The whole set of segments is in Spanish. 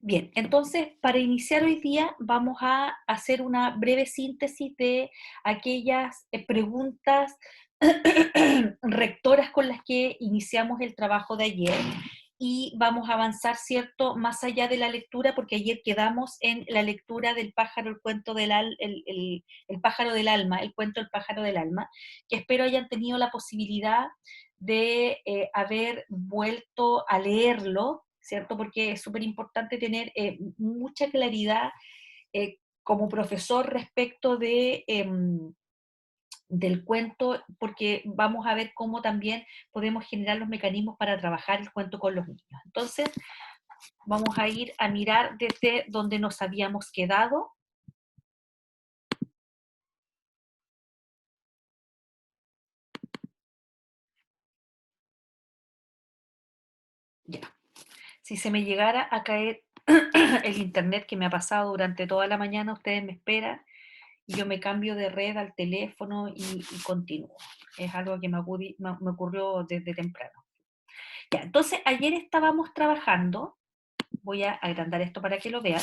Bien, entonces para iniciar hoy día vamos a hacer una breve síntesis de aquellas preguntas rectoras con las que iniciamos el trabajo de ayer y vamos a avanzar, ¿cierto?, más allá de la lectura, porque ayer quedamos en la lectura del pájaro, el cuento del el pájaro del alma, el cuento del pájaro del alma, que espero hayan tenido la posibilidad de haber vuelto a leerlo, ¿cierto? Porque es súper importante tener mucha claridad como profesor respecto del cuento, porque vamos a ver cómo también podemos generar los mecanismos para trabajar el cuento con los niños. Entonces, vamos a ir a mirar desde donde nos habíamos quedado. Ya. Si se me llegara a caer el internet que me ha pasado durante toda la mañana, ustedes me esperan y yo me cambio de red al teléfono y continúo. Es algo que me ocurrió desde temprano. Ya, entonces ayer estábamos trabajando, voy a agrandar esto para que lo vean,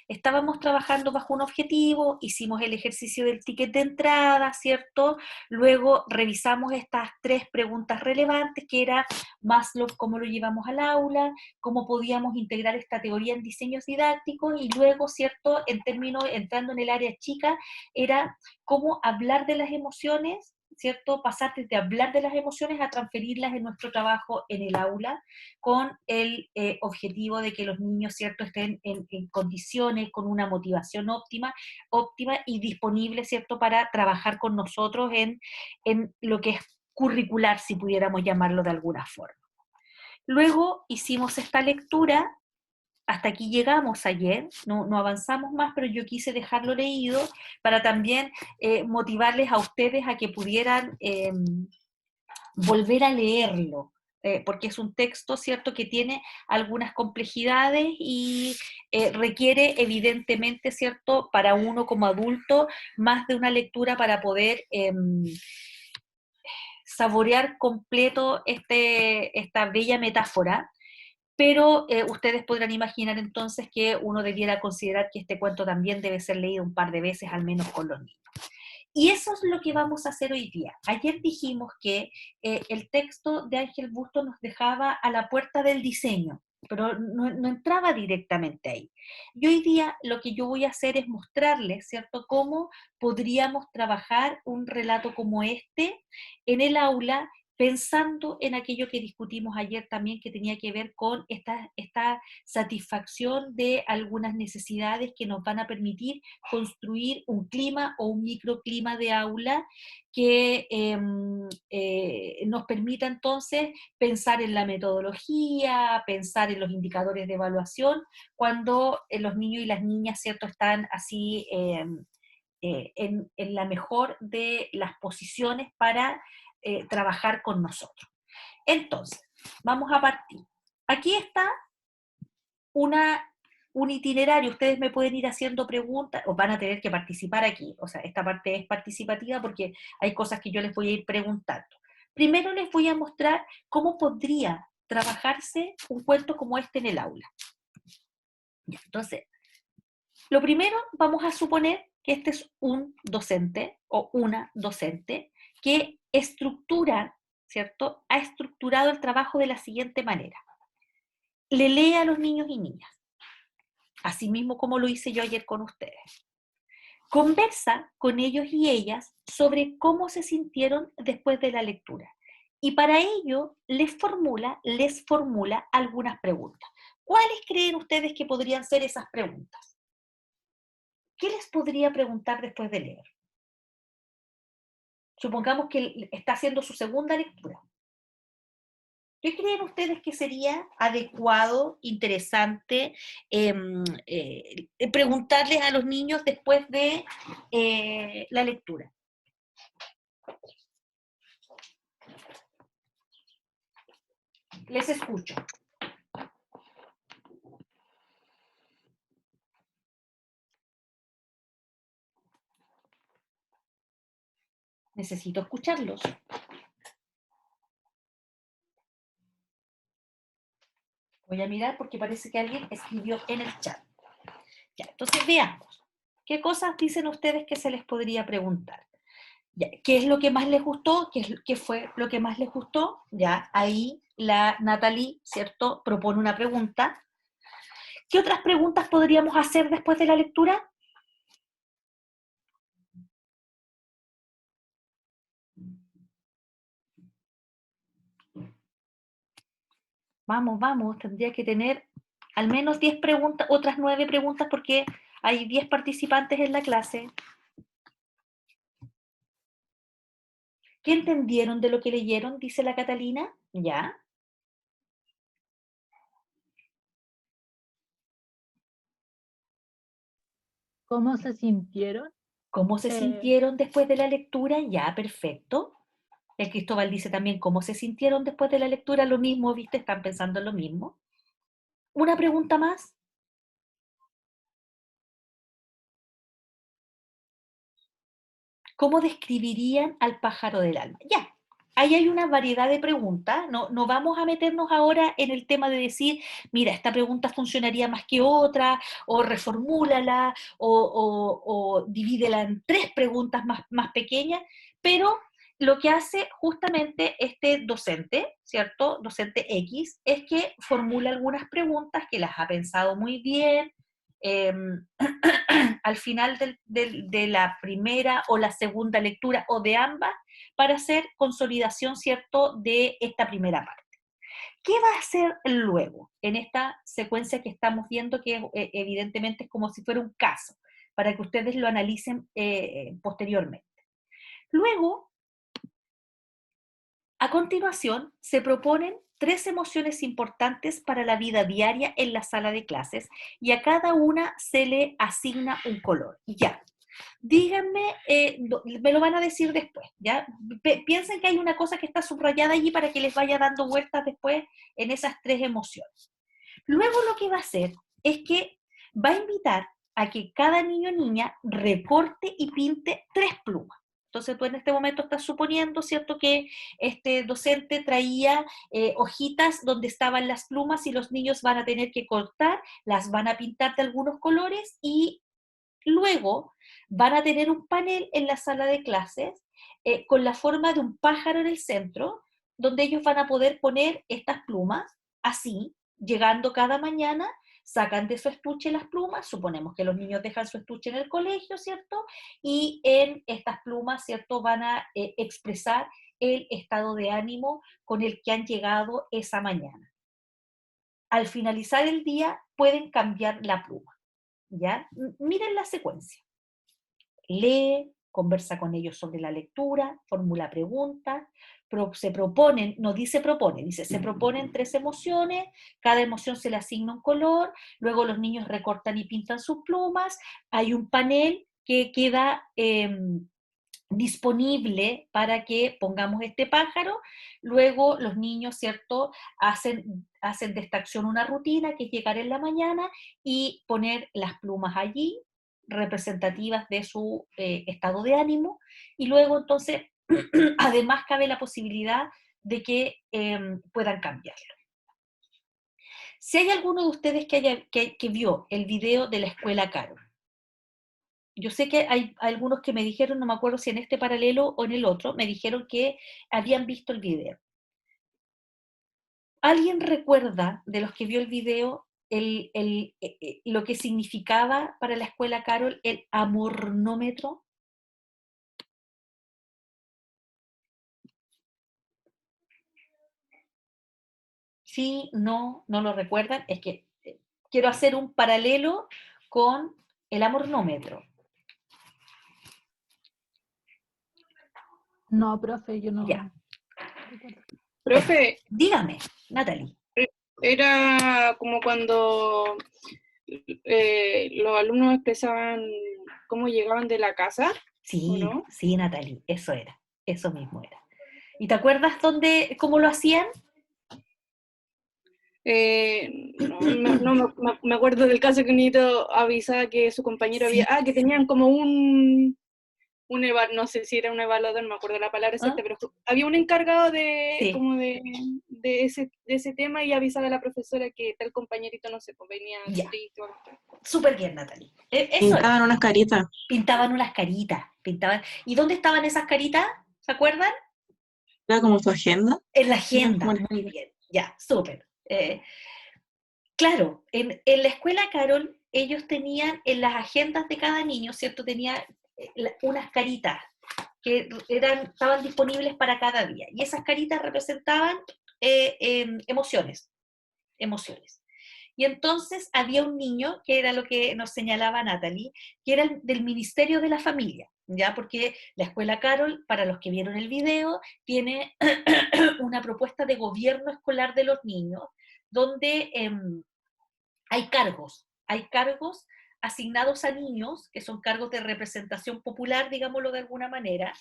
estábamos trabajando bajo un objetivo, hicimos el ejercicio del ticket de entrada, ¿cierto? Luego revisamos estas tres preguntas relevantes, que era Maslow, cómo lo llevamos al aula, cómo podíamos integrar esta teoría en diseños didácticos, y luego, ¿cierto?, en términos, entrando en el área chica, era cómo hablar de las emociones, ¿cierto? Pasar desde hablar de las emociones a transferirlas en nuestro trabajo en el aula, con el objetivo de que los niños, ¿cierto?, estén en condiciones, con una motivación óptima y disponible, ¿cierto?, para trabajar con nosotros en lo que es curricular, si pudiéramos llamarlo de alguna forma. Luego hicimos esta lectura, hasta aquí llegamos ayer, no avanzamos más, pero yo quise dejarlo leído para también motivarles a ustedes a que pudieran volver a leerlo, porque es un texto, ¿cierto?, que tiene algunas complejidades y requiere evidentemente, ¿cierto?, para uno como adulto, más de una lectura para poder saborear completo esta bella metáfora, pero ustedes podrán imaginar entonces que uno debiera considerar que este cuento también debe ser leído un par de veces, al menos con los niños. Y eso es lo que vamos a hacer hoy día. Ayer dijimos que el texto de Ángel Busto nos dejaba a la puerta del diseño, pero no entraba directamente ahí. Y hoy día lo que yo voy a hacer es mostrarles, ¿cierto?, cómo podríamos trabajar un relato como este en el aula, pensando en aquello que discutimos ayer también, que tenía que ver con esta satisfacción de algunas necesidades que nos van a permitir construir un clima o un microclima de aula que nos permita entonces pensar en la metodología, pensar en los indicadores de evaluación, cuando los niños y las niñas, ¿cierto?, están así en la mejor de las posiciones para trabajar con nosotros. Entonces, vamos a partir. Aquí está una, un itinerario, ustedes me pueden ir haciendo preguntas o van a tener que participar aquí, o sea, esta parte es participativa porque hay cosas que yo les voy a ir preguntando. Primero les voy a mostrar cómo podría trabajarse un cuento como este en el aula. Ya, entonces, lo primero, vamos a suponer que este es un docente o una docente que estructura, ¿cierto? Ha estructurado el trabajo de la siguiente manera. Le lee a los niños y niñas, así mismo como lo hice yo ayer con ustedes. Conversa con ellos y ellas sobre cómo se sintieron después de la lectura. Y para ello les formula algunas preguntas. ¿Cuáles creen ustedes que podrían ser esas preguntas? ¿Qué les podría preguntar después de leer? Supongamos que está haciendo su segunda lectura. ¿Qué creen ustedes que sería adecuado, interesante, preguntarles a los niños después de la lectura? Les escucho. Necesito escucharlos. Voy a mirar porque parece que alguien escribió en el chat. Ya, entonces veamos. ¿Qué cosas dicen ustedes que se les podría preguntar? Ya, ¿qué es lo que más les gustó? ¿Qué fue lo que más les gustó? Ya, ahí la Natalie, ¿cierto?, propone una pregunta. ¿Qué otras preguntas podríamos hacer después de la lectura? Vamos, vamos, tendría que tener al menos 10 preguntas, otras 9 preguntas porque hay 10 participantes en la clase. ¿Qué entendieron de lo que leyeron? Dice la Catalina. ¿Ya? ¿Cómo se sintieron? ¿Cómo se Eh, sintieron después de la lectura? Ya, perfecto. El Cristóbal dice también cómo se sintieron después de la lectura, lo mismo, ¿viste? Están pensando en lo mismo. Una pregunta más. ¿Cómo describirían al pájaro del alma? Ya, ahí hay una variedad de preguntas, no vamos a meternos ahora en el tema de decir, mira, esta pregunta funcionaría más que otra, o reformúlala, o divídela en 3 preguntas más pequeñas, pero lo que hace justamente este docente, ¿cierto? Docente X, es que formula algunas preguntas que las ha pensado muy bien, eh, al final de la primera o la segunda lectura o de ambas para hacer consolidación, ¿cierto?, de esta primera parte. ¿Qué va a hacer luego en esta secuencia que estamos viendo, que evidentemente es como si fuera un caso, para que ustedes lo analicen posteriormente? Luego, a continuación, se proponen 3 emociones importantes para la vida diaria en la sala de clases y a cada una se le asigna un color. Ya, díganme, me lo van a decir después, ¿ya? Piensen que hay una cosa que está subrayada allí para que les vaya dando vueltas después en esas 3 emociones. Luego lo que va a hacer es que va a invitar a que cada niño o niña recorte y pinte 3 plumas. Entonces tú en este momento estás suponiendo, ¿cierto?, que este docente traía hojitas donde estaban las plumas y los niños van a tener que cortar, las van a pintar de algunos colores y luego van a tener un panel en la sala de clases con la forma de un pájaro en el centro, donde ellos van a poder poner estas plumas así, llegando cada mañana, sacan de su estuche las plumas, suponemos que los niños dejan su estuche en el colegio, ¿cierto? Y en estas plumas, ¿cierto?, van a expresar el estado de ánimo con el que han llegado esa mañana. Al finalizar el día pueden cambiar la pluma, ¿ya? Miren la secuencia. Lee, conversa con ellos sobre la lectura, formula preguntas, se proponen, no dice propone, dice se proponen 3 emociones, cada emoción se le asigna un color, luego los niños recortan y pintan sus plumas, hay un panel que queda disponible para que pongamos este pájaro, luego los niños, ¿cierto?, hacen de esta acción una rutina que es llegar en la mañana y poner las plumas allí, representativas de su estado de ánimo, y luego entonces, además cabe la posibilidad de que puedan cambiarlo. Si hay alguno de ustedes que vio el video de la escuela Carol, yo sé que hay algunos que me dijeron, no me acuerdo si en este paralelo o en el otro, me dijeron que habían visto el video. ¿Alguien recuerda de los que vio el video lo que significaba para la escuela Carol el amornómetro? Sí, no lo recuerdan. Es que quiero hacer un paralelo con el amornómetro. no, profe, yo Ya, no recuerdo. Profe, dígame, Natalie. era como cuando los alumnos expresaban cómo llegaban de la casa, ¿o Sí, no? sí, Natalie, eso era, eso mismo era. ¿Y te acuerdas cómo lo hacían? No me acuerdo del caso que un niñito avisaba que su compañero había, Sí, que tenían como no sé si era un evaluador, no me acuerdo la palabra exacta, ¿Ah? pero había un encargado de Sí. como de ese tema y avisaba a la profesora que tal compañerito, no sé, pues venía Ya. triste o algo. Súper bien, Natalie. Eso Pintaban es. unas caritas. Pintaban unas caritas. ¿Y dónde estaban esas caritas? ¿Se acuerdan? Era como su agenda. En la Era como agenda. la Muy agenda. bien. Ya, súper. Claro, en la escuela Carol, ellos tenían en las agendas de cada niño, ¿cierto? Tenía unas caritas que estaban disponibles para cada día. Y esas caritas representaban emociones. Y entonces había un niño, que era lo que nos señalaba Natalie, que era del Ministerio de la Familia, ¿ya? Porque la Escuela Carol, para los que vieron el video, tiene una propuesta de gobierno escolar de los niños, donde hay cargos asignados a niños, que son cargos de representación popular, digámoslo de alguna manera,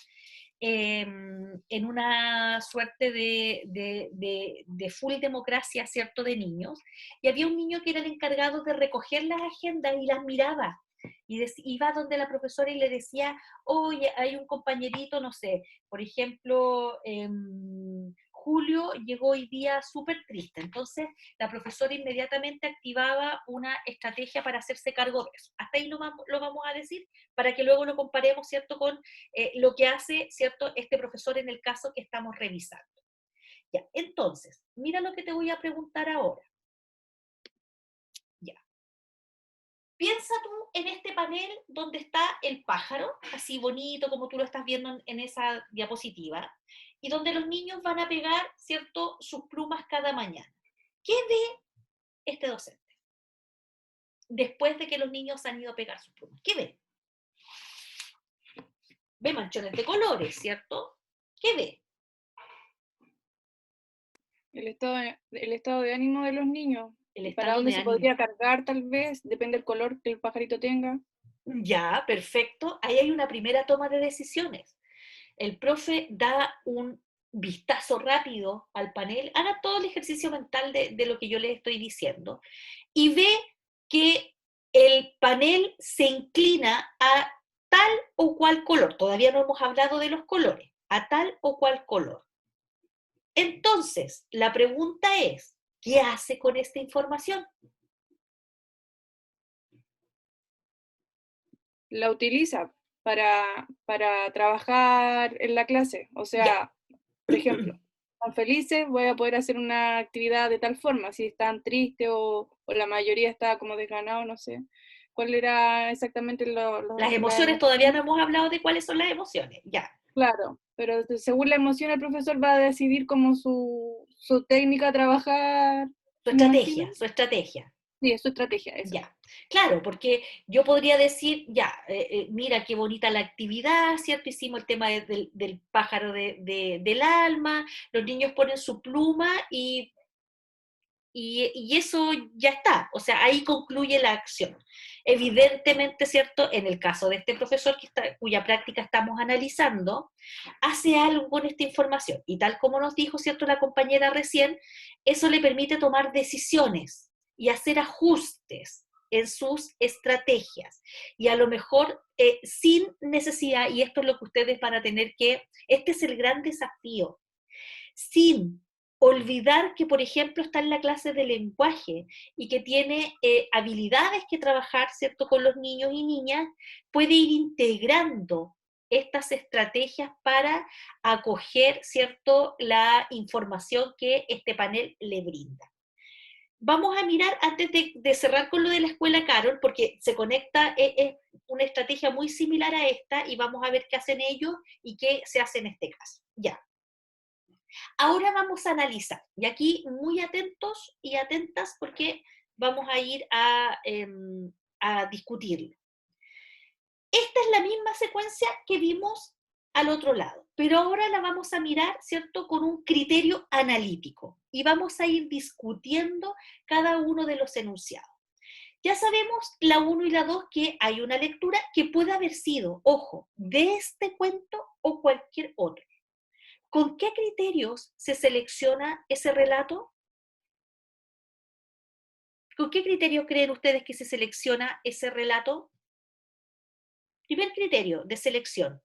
en una suerte de full democracia, ¿cierto?, de niños, y había un niño que era el encargado de recoger las agendas y las miraba, y iba donde la profesora y le decía, oye, hay un compañerito, no sé, por ejemplo, Julio llegó hoy día súper triste, entonces la profesora inmediatamente activaba una estrategia para hacerse cargo de eso. Hasta ahí lo vamos a decir, para que luego lo comparemos, ¿cierto?, con lo que hace, ¿cierto?, este profesor en el caso que estamos revisando. Ya, entonces, mira lo que te voy a preguntar ahora. Ya. Piensa tú en este panel donde está el pájaro, así bonito como tú lo estás viendo en esa diapositiva, y donde los niños van a pegar, ¿cierto?, sus plumas cada mañana. ¿Qué ve este docente después de que los niños han ido a pegar sus plumas? ¿Qué ve? Ve manchones de colores, ¿cierto? ¿Qué ve? El estado de ánimo de los niños. El ¿Para estado dónde de se ánimo. podría cargar tal vez? Depende del color que el pajarito tenga. Ya, perfecto. Ahí hay una primera toma de decisiones. El profe da un vistazo rápido al panel, haga todo el ejercicio mental de lo que yo les estoy diciendo, y ve que el panel se inclina a tal o cual color. Todavía no hemos hablado de los colores, a tal o cual color. Entonces, la pregunta es, ¿qué hace con esta información? La utiliza para trabajar en la clase. O Ya. sea, por ejemplo, están felices, voy a poder hacer una actividad de tal forma. Si están tristes o la mayoría está como desganado, no sé. ¿Cuál era exactamente Las la emociones, todavía emoción? no hemos hablado de cuáles son las emociones. Ya. Claro, pero según la emoción el profesor va a decidir como su técnica a trabajar, me imagino. Su estrategia. Sí, es su estrategia, eso. Ya, claro, porque yo podría decir, ya, mira qué bonita la actividad, ¿cierto? Hicimos el tema del pájaro del alma, los niños ponen su pluma y eso ya está, o sea, ahí concluye la acción. Evidentemente, ¿cierto? En el caso de este profesor cuya práctica estamos analizando, hace algo con esta información y tal como nos dijo, ¿cierto?, la compañera recién, eso le permite tomar decisiones y hacer ajustes en sus estrategias y a lo mejor sin necesidad, y esto es lo que ustedes van a tener este es el gran desafío, sin olvidar que, por ejemplo, está en la clase de lenguaje y que tiene habilidades que trabajar, ¿cierto?, con los niños y niñas, puede ir integrando estas estrategias para acoger, ¿cierto?, la información que este panel le brinda. Vamos a mirar, antes de cerrar con lo de la escuela Carol, porque se conecta, es una estrategia muy similar a esta, y vamos a ver qué hacen ellos y qué se hace en este caso. Ya. Ahora vamos a analizar, y aquí muy atentos y atentas porque vamos a ir a discutirlo. Esta es la misma secuencia que vimos al otro lado, pero ahora la vamos a mirar, ¿cierto?, con un criterio analítico, y vamos a ir discutiendo cada uno de los enunciados. Ya sabemos, la 1 y la 2, que hay una lectura que puede haber sido, ojo, de este cuento o cualquier otro. ¿Con qué criterios se selecciona ese relato? ¿Con qué criterio creen ustedes que se selecciona ese relato? Primer criterio de selección.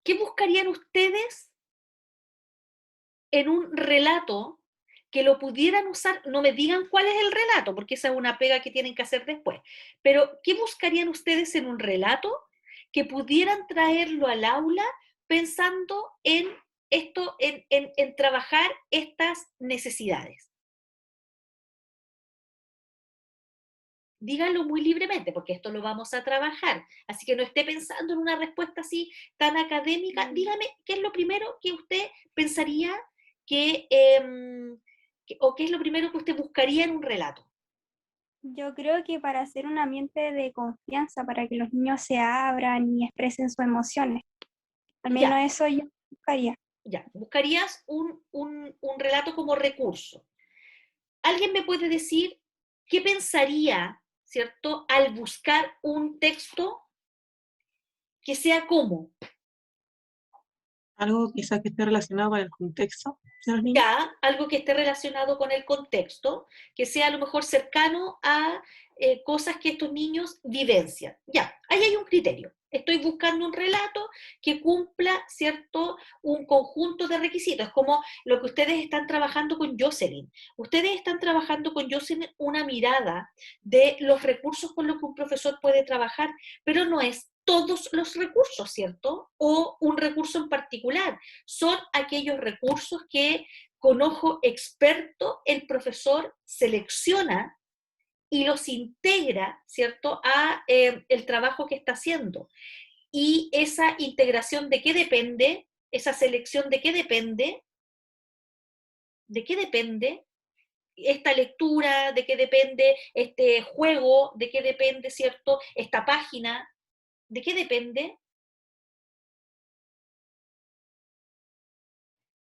¿Qué buscarían ustedes en un relato que lo pudieran usar? No me digan cuál es el relato, porque esa es una pega que tienen que hacer después, pero ¿qué buscarían ustedes en un relato que pudieran traerlo al aula pensando en esto, en trabajar estas necesidades? Díganlo muy libremente, porque esto lo vamos a trabajar. Así que no esté pensando en una respuesta así tan académica. Dígame qué es lo primero que usted pensaría o qué es lo primero que usted buscaría en un relato. Yo creo que para hacer un ambiente de confianza, para que los niños se abran y expresen sus emociones. Al menos Ya, eso yo buscaría. ya. Buscarías un relato como recurso. ¿Alguien me puede decir qué pensaría, cierto, al buscar un texto que sea como? Algo quizás que esté relacionado con el contexto de los niños. Ya, algo que esté relacionado con el contexto, que sea a lo mejor cercano a cosas que estos niños vivencian. Ya, ahí hay un criterio. Estoy buscando un relato que cumpla, ¿cierto?, un conjunto de requisitos, como lo que ustedes están trabajando con Jocelyn. Ustedes están trabajando con Jocelyn una mirada de los recursos con los que un profesor puede trabajar, pero no es todos los recursos, ¿cierto? O un recurso en particular. Son aquellos recursos que con ojo experto el profesor selecciona y los integra, ¿cierto?, a el trabajo que está haciendo. Y esa integración, ¿de qué depende? Esa selección, ¿de qué depende? ¿De qué depende? Esta lectura, ¿de qué depende? Este juego, ¿de qué depende, ¿cierto? Esta página, ¿de qué depende?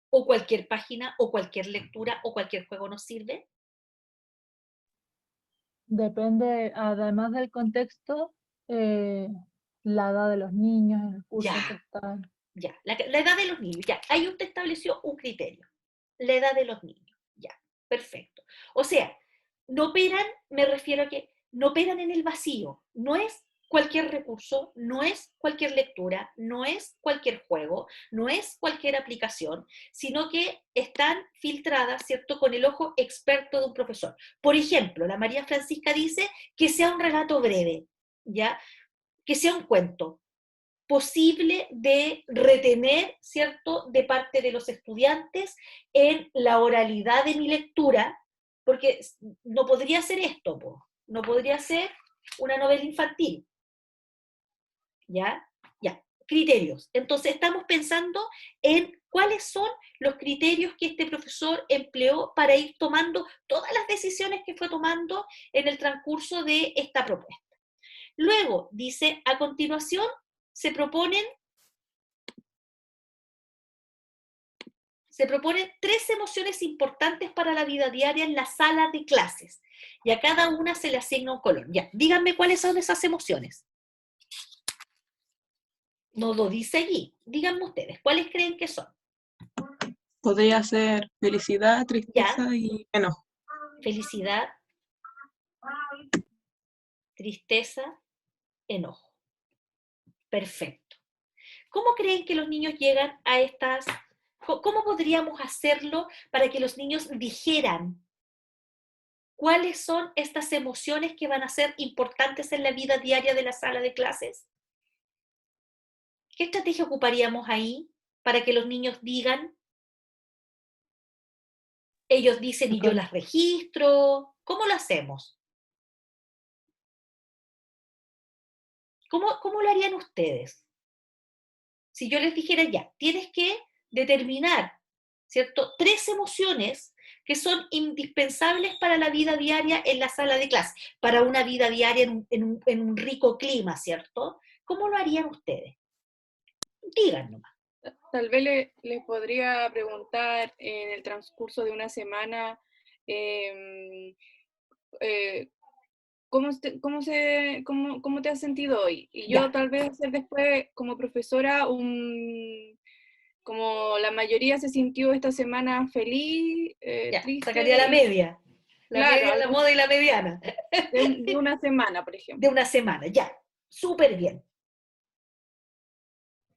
O cualquier página, o cualquier lectura, o cualquier juego nos sirve. Depende, además del contexto, la edad de los niños, el curso que Ya, están. ya. La edad de los niños, ya. Ahí usted estableció un criterio. La edad de los niños, ya. Perfecto. O sea, no operan, me refiero a que no operan en el vacío. No es cualquier recurso, no es cualquier lectura, no es cualquier juego, no es cualquier aplicación, sino que están filtradas, ¿cierto?, con el ojo experto de un profesor. Por ejemplo, la María Francisca dice que sea un relato breve, ¿ya? Que sea un cuento posible de retener, ¿cierto?, de parte de los estudiantes en la oralidad de mi lectura, porque no podría ser esto, po. No podría ser una novela infantil, ¿ya? Ya, criterios. Entonces estamos pensando en cuáles son los criterios que este profesor empleó para ir tomando todas las decisiones que fue tomando en el transcurso de esta propuesta. Luego, dice, a continuación se proponen 3 emociones importantes para la vida diaria en la sala de clases. Y a cada una se le asigna un color. Ya, díganme cuáles son esas emociones. No lo dice allí. Díganme ustedes, ¿cuáles creen que son? Podría ser felicidad, Ya, tristeza y enojo. felicidad, tristeza, enojo. Perfecto. ¿Cómo creen que los niños llegan a estas? ¿Cómo podríamos hacerlo para que los niños dijeran cuáles son estas emociones que van a ser importantes en la vida diaria de la sala de clases? ¿Qué estrategia ocuparíamos ahí para que los niños digan? Ellos dicen y yo las registro. ¿Cómo lo hacemos? ¿Cómo lo harían ustedes? Si yo les dijera ya, tienes que determinar, ¿cierto?, 3 emociones que son indispensables para la vida diaria en la sala de clase, para una vida diaria en un rico clima, ¿cierto? ¿Cómo lo harían ustedes? Digan nomás. Tal vez les podría preguntar en el transcurso de una semana ¿cómo te has sentido hoy? Y yo Ya, tal vez hacer después como profesora como la mayoría se sintió esta semana feliz, ya, sacaría triste la media. La Claro, media, la algo moda y la mediana. de una semana, por ejemplo. De una semana, ya. Súper bien.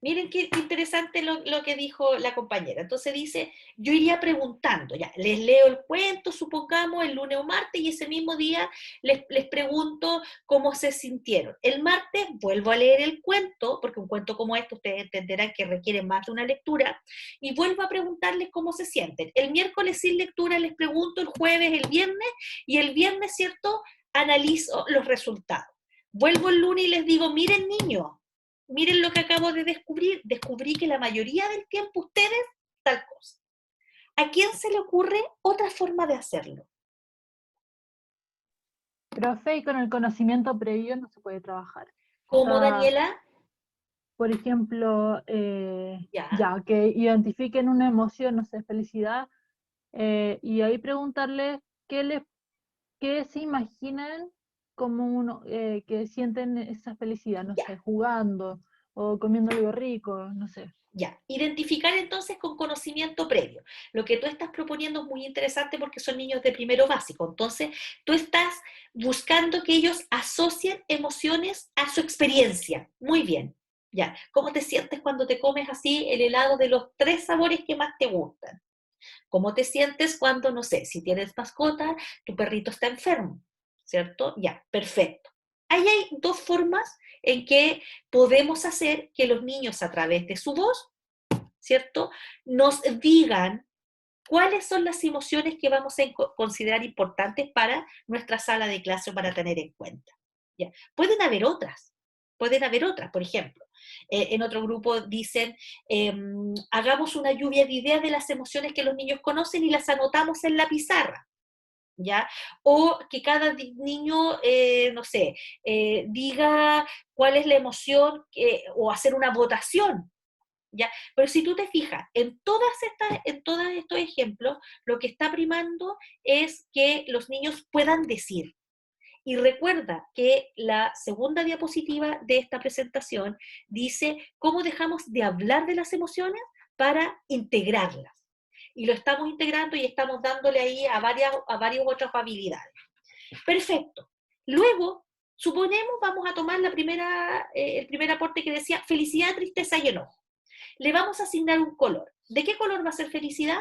Miren qué interesante lo que dijo la compañera. Entonces dice, yo iría preguntando, ya, les leo el cuento, supongamos, el lunes o martes, y ese mismo día les pregunto cómo se sintieron. El martes vuelvo a leer el cuento, porque un cuento como este ustedes entenderán que requiere más de una lectura, y vuelvo a preguntarles cómo se sienten. El miércoles sin lectura les pregunto, el jueves, el viernes, y el viernes, ¿cierto?, analizo los resultados. Vuelvo el lunes y les digo, miren niños, miren lo que acabo de descubrir. Descubrí que la mayoría del tiempo ustedes, tal cosa. ¿A quién se le ocurre otra forma de hacerlo? Profe, y con el conocimiento previo no se puede trabajar. ¿Cómo, Ah, Daniela? Por ejemplo, Ya. ya, que identifiquen una emoción, no sé, felicidad, y ahí preguntarles qué se imaginan como uno, que sienten esa felicidad, no Ya. sé, jugando o comiendo algo rico, no sé. Ya, identificar entonces con conocimiento previo. Lo que tú estás proponiendo es muy interesante porque son niños de primero básico. Entonces, tú estás buscando que ellos asocien emociones a su experiencia. Muy bien. Ya, ¿cómo te sientes cuando te comes así el helado de los 3 sabores que más te gustan? ¿Cómo te sientes cuando, no sé, si tienes mascota, tu perrito está enfermo? ¿Cierto? Ya, perfecto. Ahí hay 2 formas en que podemos hacer que los niños a través de su voz, ¿cierto?, nos digan cuáles son las emociones que vamos a considerar importantes para nuestra sala de clase o para tener en cuenta. ¿Ya? Pueden haber otras, por ejemplo. En otro grupo dicen, hagamos una lluvia de ideas de las emociones que los niños conocen y las anotamos en la pizarra. ¿Ya? O que cada niño, no sé, diga cuál es la emoción, o hacer una votación, ¿ya? Pero si tú te fijas, en todos estos ejemplos, lo que está primando es que los niños puedan decir. Y recuerda que la segunda diapositiva de esta presentación dice cómo dejamos de hablar de las emociones para integrarlas. Y lo estamos integrando y estamos dándole ahí a varias otras habilidades. Perfecto. Luego, suponemos, vamos a tomar el primer aporte que decía felicidad, tristeza y enojo. Le vamos a asignar un color. ¿De qué color va a ser felicidad?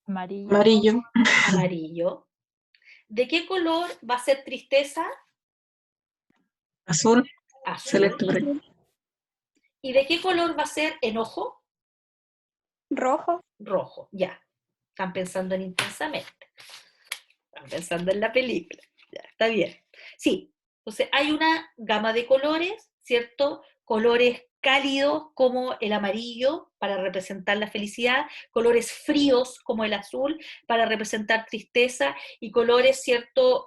Amarillo. Amarillo. Amarillo. ¿De qué color va a ser tristeza? Azul. Azul. Celeste por ahí. ¿Y de qué color va a ser enojo? Rojo. Rojo, ya. Están pensando en intensamente. Están pensando en la película. Ya, está bien. Sí, entonces hay una gama de colores, ¿cierto? Colores cálidos como el amarillo para representar la felicidad, colores fríos como el azul para representar tristeza y colores, ¿cierto?,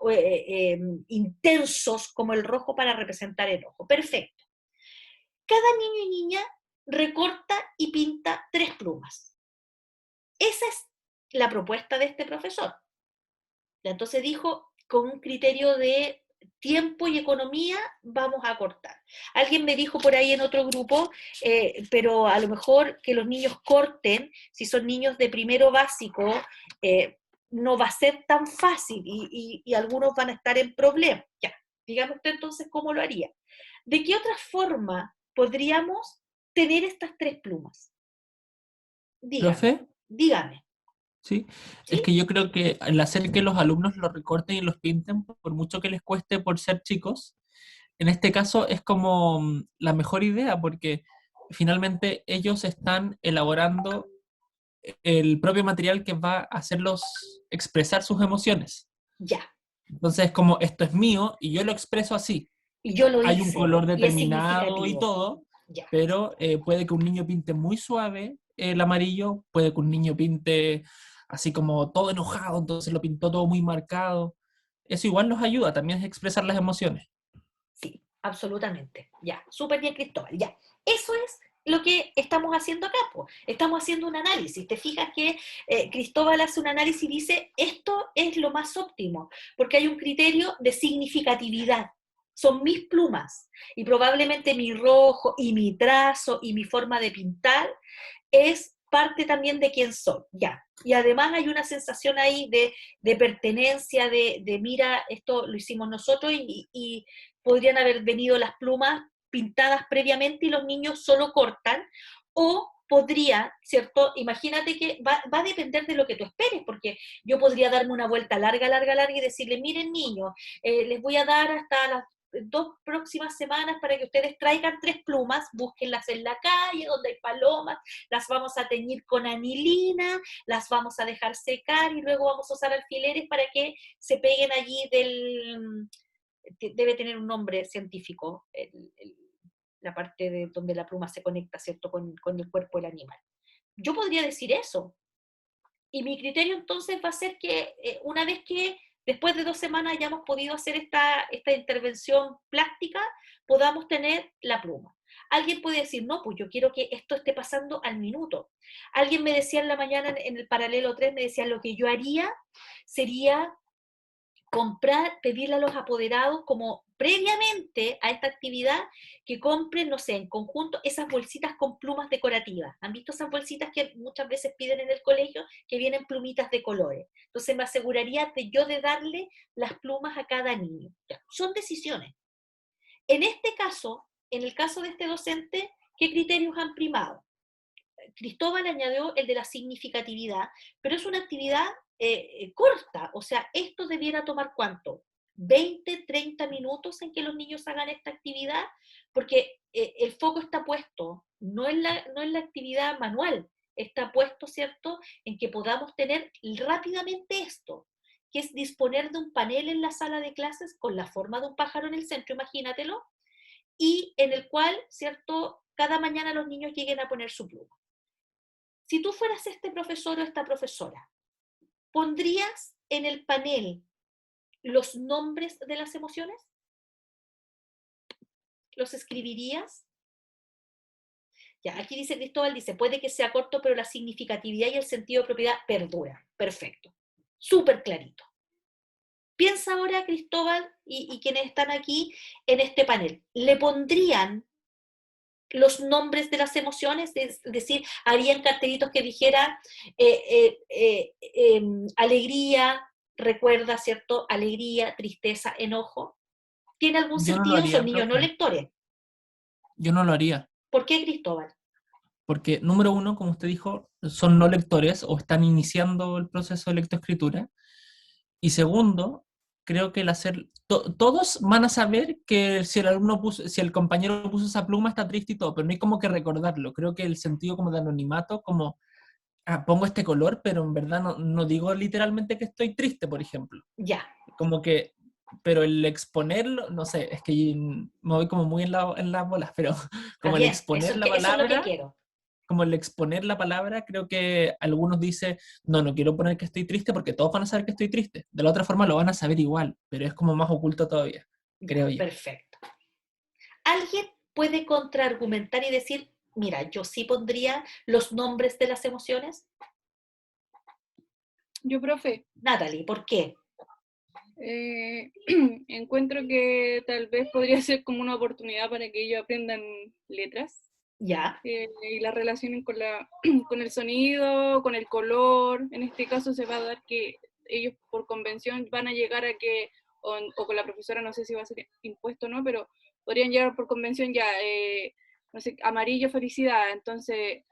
intensos como el rojo para representar enojo. Perfecto. Cada niño y niña recorta y pinta 3 plumas. Esa es la propuesta de este profesor. Entonces dijo, con un criterio de tiempo y economía, vamos a cortar. Alguien me dijo por ahí en otro grupo, pero a lo mejor que los niños corten, si son niños de primero básico, no va a ser tan fácil y algunos van a estar en problemas. Ya, dígame usted entonces cómo lo haría. ¿De qué otra forma podríamos tener estas 3 plumas? Dígame, ¿Profe? dígame. Sí, es ¿Sí? que yo creo que al hacer que los alumnos los recorten y los pinten, por mucho que les cueste por ser chicos, en este caso es como la mejor idea porque finalmente ellos están elaborando el propio material que va a hacerlos expresar sus emociones. Ya. Entonces es como, esto es mío y yo lo expreso así. Y yo lo Hay un hice, color y es determinado y significativo. todo, Ya. pero puede que un niño pinte muy suave el amarillo, puede que un niño pinte así como todo enojado, entonces lo pintó todo muy marcado. Eso igual nos ayuda, también es expresar las emociones. Sí, absolutamente. Ya, súper bien, Cristóbal. Ya, eso es lo que estamos haciendo acá, po. Estamos haciendo un análisis. Te fijas que Cristóbal hace un análisis y dice, esto es lo más óptimo, porque hay un criterio de significatividad. Son mis plumas y probablemente mi rojo y mi trazo y mi forma de pintar es parte también de quién son, ya. Y además hay una sensación ahí de pertenencia, de mira, esto lo hicimos nosotros y podrían haber venido las plumas pintadas previamente y los niños solo cortan, o podría, ¿cierto? Imagínate que va a depender de lo que tú esperes, porque yo podría darme una vuelta larga, larga, larga y decirle, miren niños, les voy a dar hasta las 2 próximas semanas para que ustedes traigan 3 plumas, búsquenlas en la calle donde hay palomas, las vamos a teñir con anilina, las vamos a dejar secar y luego vamos a usar alfileres para que se peguen allí debe tener un nombre científico, la parte de donde la pluma se conecta, ¿cierto?, con el cuerpo del animal. Yo podría decir eso. Y mi criterio entonces va a ser que una vez que después de 2 semanas hayamos podido hacer esta intervención plástica, podamos tener la pluma. Alguien puede decir, no, pues yo quiero que esto esté pasando al minuto. Alguien me decía en la mañana en el paralelo 3, me decía, lo que yo haría sería pedirle a los apoderados como previamente a esta actividad que compren, no sé, en conjunto esas bolsitas con plumas decorativas. ¿Han visto esas bolsitas que muchas veces piden en el colegio que vienen plumitas de colores? Entonces me aseguraría de darle las plumas a cada niño. Ya, son decisiones. En este caso, en el caso de este docente, ¿qué criterios han primado? Cristóbal añadió el de la significatividad, pero es una actividad corta, o sea, esto debiera tomar ¿cuánto? 20, 30 minutos en que los niños hagan esta actividad, porque el foco está puesto, no en la actividad manual, está puesto, ¿cierto?, en que podamos tener rápidamente esto, que es disponer de un panel en la sala de clases con la forma de un pájaro en el centro, imagínatelo, y en el cual, ¿cierto?, cada mañana los niños lleguen a poner su pluma. Si tú fueras este profesor o esta profesora, ¿pondrías en el panel los nombres de las emociones? ¿Los escribirías? Ya, aquí dice Cristóbal, dice, puede que sea corto, pero la significatividad y el sentido de propiedad perdura. Perfecto. Súper clarito. Piensa ahora, Cristóbal, y quienes están aquí en este panel, ¿le pondrían los nombres de las emociones? Es decir, harían cartelitos que dijera alegría, recuerda, ¿cierto? Alegría, tristeza, enojo. ¿Tiene algún Yo no lo sentido? Son haría, niños no profe. lectores. Yo no lo haría. ¿Por qué, Cristóbal? Porque, número uno, como usted dijo, son no lectores o están iniciando el proceso de lectoescritura. Y segundo, creo que el hacer... todos van a saber que si el alumno si el compañero puso esa pluma está triste y todo, pero no hay como que recordarlo. Creo que el sentido como de anonimato, como pongo este color, pero en verdad no digo literalmente que estoy triste, por ejemplo. Ya. Como que... Pero el exponerlo, no sé, es que me voy como muy en las bolas, pero como el Bien, eso exponer la es lo que palabra, quiero. como el exponer la palabra, creo que algunos dicen, no quiero poner que estoy triste porque todos van a saber que estoy triste. De la otra forma lo van a saber igual, pero es como más oculto todavía, creo yo. Perfecto. ¿Alguien puede contraargumentar y decir, mira, yo sí pondría los nombres de las emociones? Yo, profe, Natalie, ¿por qué? encuentro que tal vez podría ser como una oportunidad para que ellos aprendan letras Ya. y la relacionen con, con el sonido, con el color. En este caso se va a dar que ellos por convención van a llegar a que, o con la profesora, no sé si va a ser impuesto o no, pero podrían llegar por convención ya, no sé, amarillo, felicidad. Entonces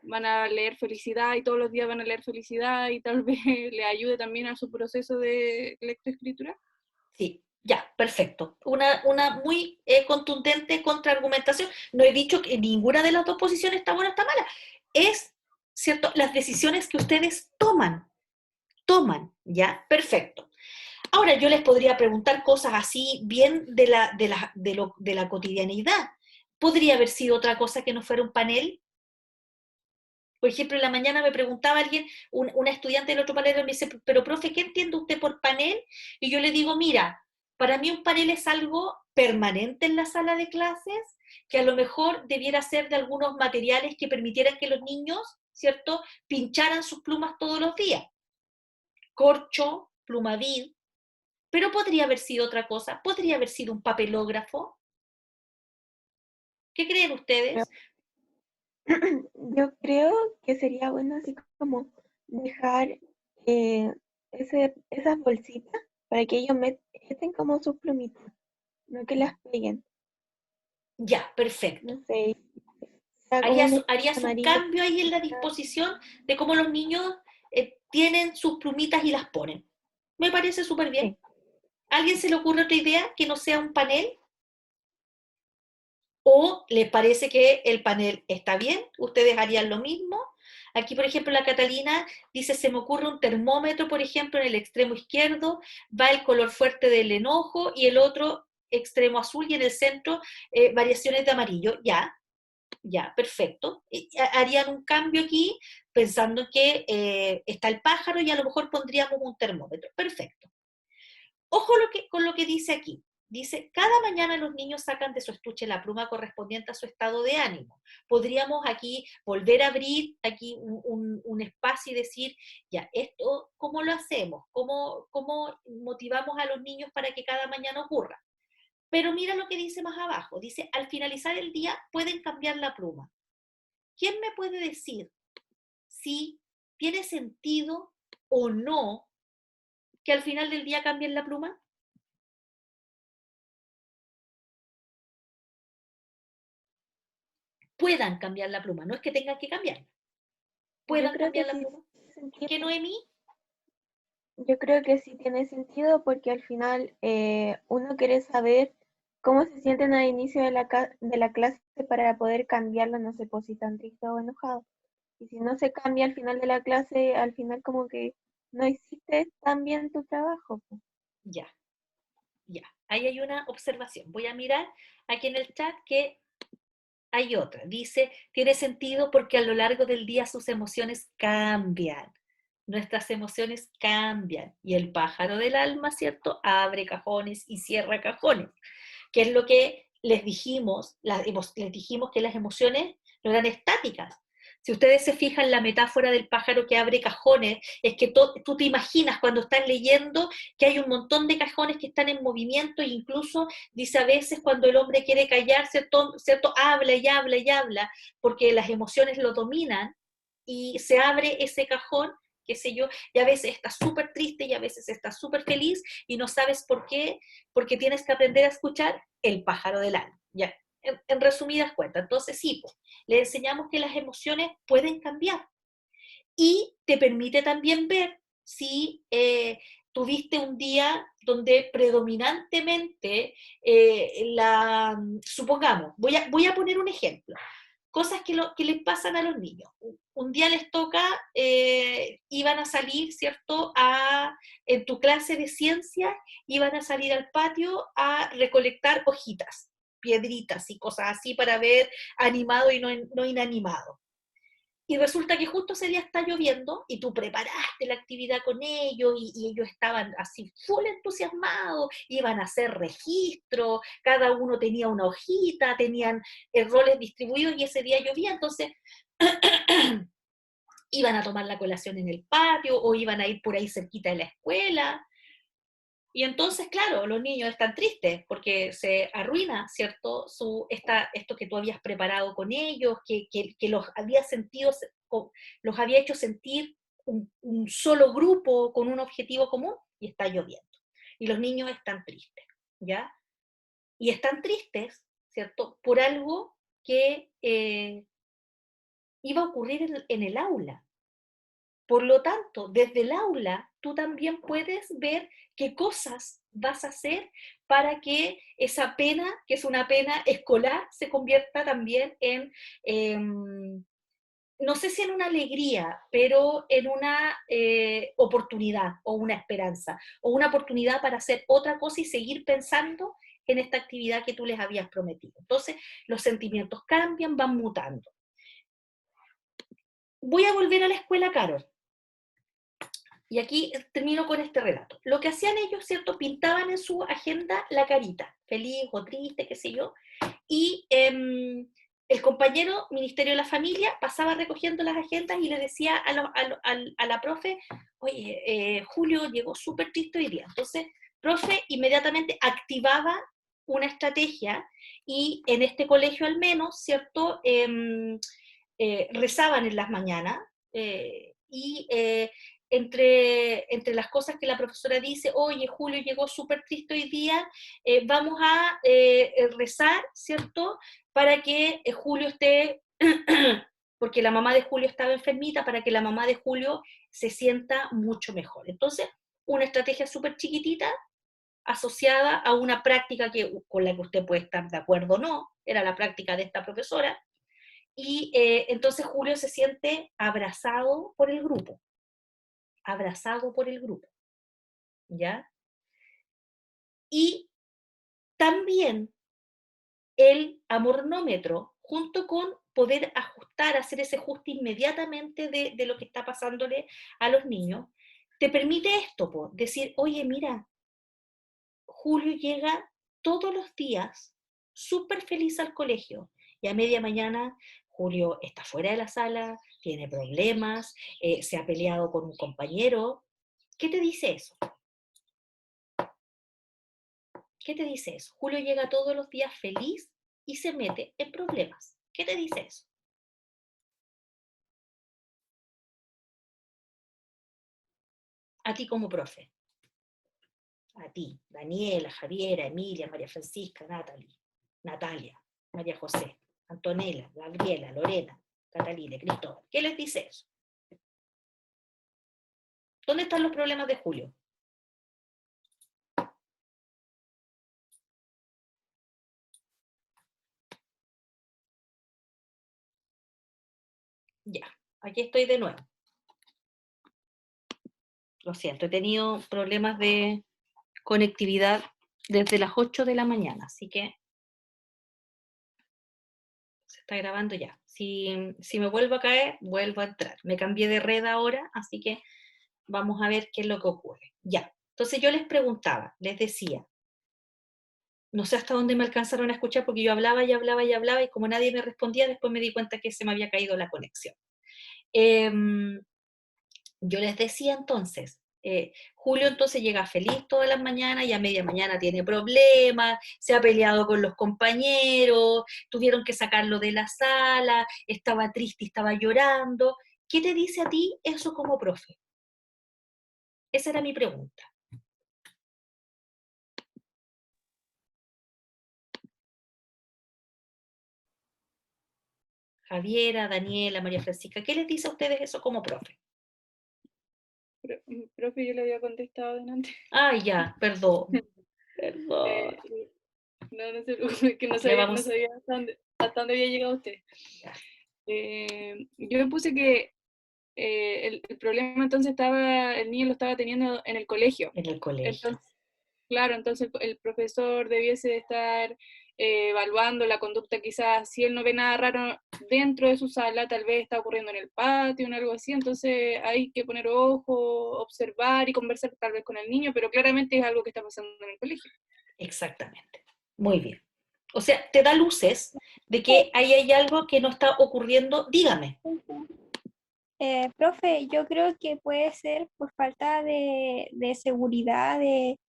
van a leer felicidad y todos los días van a leer felicidad y tal vez le ayude también a su proceso de lectoescritura. Sí, ya, perfecto. Una muy contundente contraargumentación. No he dicho que ninguna de las dos posiciones está buena o está mala. Es, ¿cierto?, las decisiones que ustedes toman, ¿ya? Perfecto. Ahora yo les podría preguntar cosas así bien de la cotidianidad. ¿Podría haber sido otra cosa que no fuera un panel? Por ejemplo, en la mañana me preguntaba alguien, una estudiante del otro panel, me dice, pero profe, ¿qué entiende usted por panel? Y yo le digo, mira, para mí un panel es algo permanente en la sala de clases, que a lo mejor debiera ser de algunos materiales que permitieran que los niños, ¿cierto?, pincharan sus plumas todos los días. Corcho, plumavid, pero podría haber sido otra cosa, podría haber sido un papelógrafo. ¿Qué creen ustedes? Yo creo que sería bueno así como dejar eh, esas bolsitas para que ellos meten como sus plumitas, no que las peguen. Ya, perfecto. No sé, sea como un Harías un amarillo. cambio ahí en la disposición de cómo los niños tienen sus plumitas y las ponen. Me parece súper bien. Sí. ¿Alguien se le ocurre otra idea que no sea un panel? ¿O les parece que el panel está bien? ¿Ustedes harían lo mismo? Aquí, por ejemplo, la Catalina dice, se me ocurre un termómetro, por ejemplo, en el extremo izquierdo, va el color fuerte del enojo y el otro extremo azul y en el centro variaciones de amarillo. Ya, perfecto. Harían un cambio aquí pensando que está el pájaro y a lo mejor pondríamos un termómetro. Perfecto. Ojo con lo que dice aquí. Dice, cada mañana los niños sacan de su estuche la pluma correspondiente a su estado de ánimo. Podríamos aquí volver a abrir aquí un espacio y decir, ya, esto, ¿cómo lo hacemos? ¿Cómo motivamos a los niños para que cada mañana ocurra? Pero mira lo que dice más abajo. Dice, al finalizar el día pueden cambiar la pluma. ¿Quién me puede decir si tiene sentido o no que al final del día cambien la pluma? Puedan cambiar la pluma, no es que tengan que cambiarla. Yo Puedan creo que cambiar la sí pluma. tiene ¿Por qué, sentido. Noemí? Yo creo que sí tiene sentido porque al final uno quiere saber cómo se sienten al inicio de la clase para poder cambiarlo, no sé, pues si están tristes o enojados. Y si no se cambia al final de la clase, al final como que no hiciste tan bien tu trabajo, pues. Ya, ya. Ahí hay una observación. Voy a mirar aquí en el chat que hay otra. Dice, tiene sentido porque a lo largo del día sus emociones cambian. Nuestras emociones cambian. Y el pájaro del alma, ¿cierto? Abre cajones y cierra cajones. Que es lo que les dijimos, les dijimos que las emociones no eran estáticas. Si ustedes se fijan, la metáfora del pájaro que abre cajones es que tú te imaginas cuando estás leyendo que hay un montón de cajones que están en movimiento e incluso dice a veces cuando el hombre quiere callar, ¿cierto? Habla y habla y habla porque las emociones lo dominan y se abre ese cajón, qué sé yo, y a veces estás súper triste y a veces estás súper feliz y no sabes por qué, porque tienes que aprender a escuchar el pájaro del alma, ¿ya? En resumidas cuentas. Entonces sí, pues, le enseñamos que las emociones pueden cambiar y te permite también ver si tuviste un día donde predominantemente supongamos, voy a poner un ejemplo, cosas que les pasan a los niños. Un día les toca, iban a salir, ¿cierto? En tu clase de ciencia, iban a salir al patio a recolectar hojitas, piedritas y cosas así para ver animado y no inanimado. Y resulta que justo ese día está lloviendo y tú preparaste la actividad con ellos y ellos estaban así full entusiasmados, iban a hacer registro, cada uno tenía una hojita, tenían roles distribuidos y ese día llovía, entonces iban a tomar la colación en el patio o iban a ir por ahí cerquita de la escuela. Y entonces, claro, los niños están tristes porque se arruina, ¿cierto? Esto que tú habías preparado con ellos, que los había sentido, los había hecho sentir un solo grupo con un objetivo común y está lloviendo. Y los niños están tristes, ¿ya? Y están tristes, ¿cierto? Por algo que iba a ocurrir en el aula. Por lo tanto, desde el aula, tú también puedes ver qué cosas vas a hacer para que esa pena, que es una pena escolar, se convierta también en, no sé si en una alegría, pero en una oportunidad o una esperanza, o una oportunidad para hacer otra cosa y seguir pensando en esta actividad que tú les habías prometido. Entonces, los sentimientos cambian, van mutando. Voy a volver a la escuela, Carol. Y aquí termino con este relato. Lo que hacían ellos, ¿cierto? Pintaban en su agenda la carita, feliz o triste, qué sé yo, y el compañero Ministerio de la Familia pasaba recogiendo las agendas y le decía a la profe, oye, Julio llegó súper triste hoy día. Entonces, profe inmediatamente activaba una estrategia y en este colegio al menos, ¿cierto? rezaban en las mañanas, y entre las cosas que la profesora dice, oye, Julio llegó súper triste hoy día, vamos a rezar, ¿cierto? Para que Julio esté, porque la mamá de Julio estaba enfermita, para que la mamá de Julio se sienta mucho mejor. Entonces, una estrategia súper chiquitita, asociada a una práctica con la que usted puede estar de acuerdo o no, era la práctica de esta profesora, y entonces Julio se siente abrazado por el grupo, ¿ya? Y también el amornómetro, junto con poder ajustar, hacer ese ajuste inmediatamente de lo que está pasándole a los niños, te permite esto, decir, oye, mira, Julio llega todos los días súper feliz al colegio, y a media mañana Julio está fuera de la sala, tiene problemas, se ha peleado con un compañero. ¿Qué te dice eso? ¿Qué te dice eso? Julio llega todos los días feliz y se mete en problemas. ¿Qué te dice eso? A ti como profe. A ti, Daniela, Javiera, Emilia, María Francisca, Natalia, María José, Antonella, Gabriela, Lorena, Catalina, Cristóbal. ¿Qué les dice eso? ¿Dónde están los problemas de Julio? Ya, aquí estoy de nuevo. Lo siento, he tenido problemas de conectividad desde las 8 de la mañana, así que se está grabando ya. Si me vuelvo a caer, vuelvo a entrar. Me cambié de red ahora, así que vamos a ver qué es lo que ocurre. Ya, entonces yo les preguntaba, les decía, no sé hasta dónde me alcanzaron a escuchar porque yo hablaba y hablaba y hablaba y como nadie me respondía, después me di cuenta que se me había caído la conexión. Yo les decía entonces, Julio entonces llega feliz todas las mañanas y a media mañana tiene problemas, se ha peleado con los compañeros, tuvieron que sacarlo de la sala, estaba triste y estaba llorando. ¿Qué te dice a ti eso como profe? Esa era mi pregunta. Javiera, Daniela, María Francisca, ¿qué les dice a ustedes eso como profe? Profe, yo le había contestado delante. Ay, ya, perdón. Perdón. No se preocupe, que no sabía hasta dónde había llegado usted. Yo puse que el problema entonces el niño lo estaba teniendo en el colegio. En el colegio. Entonces, claro, entonces el profesor debiese estar evaluando la conducta, quizás si él no ve nada raro dentro de su sala, tal vez está ocurriendo en el patio o algo así, entonces hay que poner ojo, observar y conversar tal vez con el niño, pero claramente es algo que está pasando en el colegio. Exactamente. Muy bien. O sea, te da luces de que ahí hay algo que no está ocurriendo. Dígame. Profe, yo creo que puede ser por falta de seguridad, de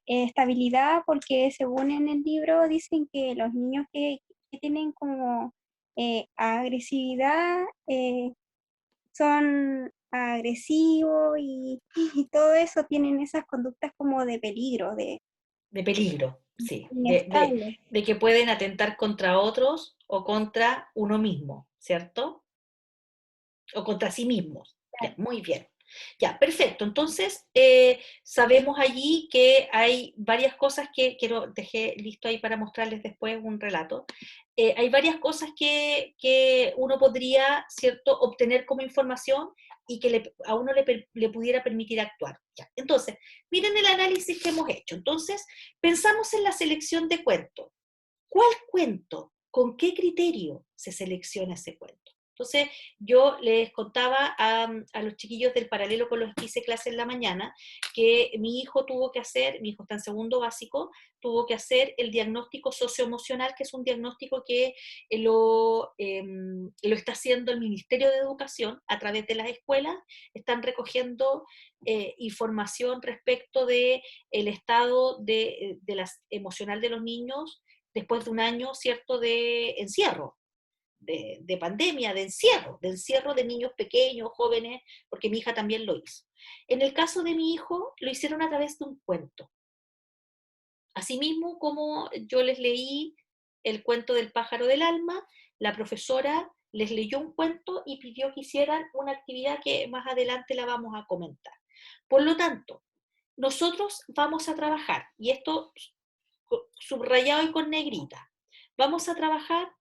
estabilidad, porque según en el libro dicen que los niños que tienen como agresividad son agresivos y todo eso, tienen esas conductas como de peligro, de De peligro, sí. inestables. De que pueden atentar contra otros o contra uno mismo, ¿cierto? O contra sí mismos. Ya, muy bien. Ya, perfecto. Entonces, sabemos allí que hay varias cosas que dejé listo ahí para mostrarles después un relato. Hay varias cosas que uno podría, ¿cierto?, obtener como información y que a uno le pudiera permitir actuar. Ya. Entonces, miren el análisis que hemos hecho. Entonces, pensamos en la selección de cuentos. ¿Cuál cuento? ¿Con qué criterio se selecciona ese cuento? Entonces, yo les contaba a los chiquillos del paralelo con los que hice clase en la mañana, que mi hijo está en segundo básico, tuvo que hacer el diagnóstico socioemocional, que es un diagnóstico que lo está haciendo el Ministerio de Educación a través de las escuelas, están recogiendo información respecto del estado emocional de los niños después de un año, ¿cierto?, de encierro. de pandemia, de encierro de niños pequeños, jóvenes, porque mi hija también lo hizo. En el caso de mi hijo, lo hicieron a través de un cuento. Asimismo, como yo les leí el cuento del pájaro del alma, la profesora les leyó un cuento y pidió que hicieran una actividad que más adelante la vamos a comentar. Por lo tanto, nosotros vamos a trabajar, y esto subrayado y con negrita, vamos a trabajar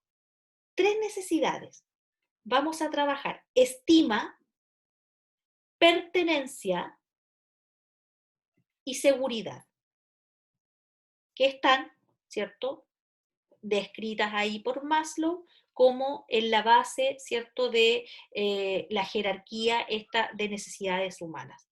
3 necesidades. Vamos a trabajar estima, pertenencia y seguridad, que están, ¿cierto?, descritas ahí por Maslow como en la base, ¿cierto?, de la jerarquía esta de necesidades humanas.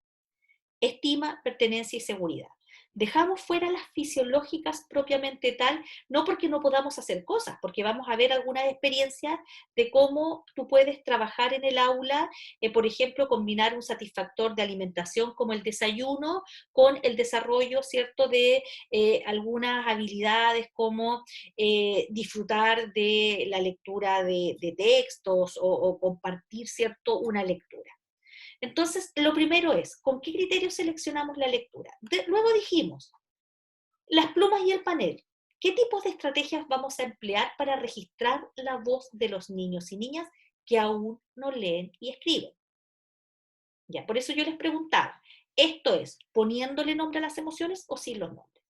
Estima, pertenencia y seguridad. Dejamos fuera las fisiológicas propiamente tal, no porque no podamos hacer cosas, porque vamos a ver algunas experiencias de cómo tú puedes trabajar en el aula, por ejemplo, combinar un satisfactor de alimentación como el desayuno con el desarrollo, ¿cierto?, de algunas habilidades como disfrutar de la lectura de textos o compartir, ¿cierto?, una lectura. Entonces, lo primero es, ¿con qué criterio seleccionamos la lectura? Luego dijimos, las plumas y el panel. ¿Qué tipos de estrategias vamos a emplear para registrar la voz de los niños y niñas que aún no leen y escriben? Ya, por eso yo les preguntaba, ¿esto es poniéndole nombre a las emociones o sin los nombres?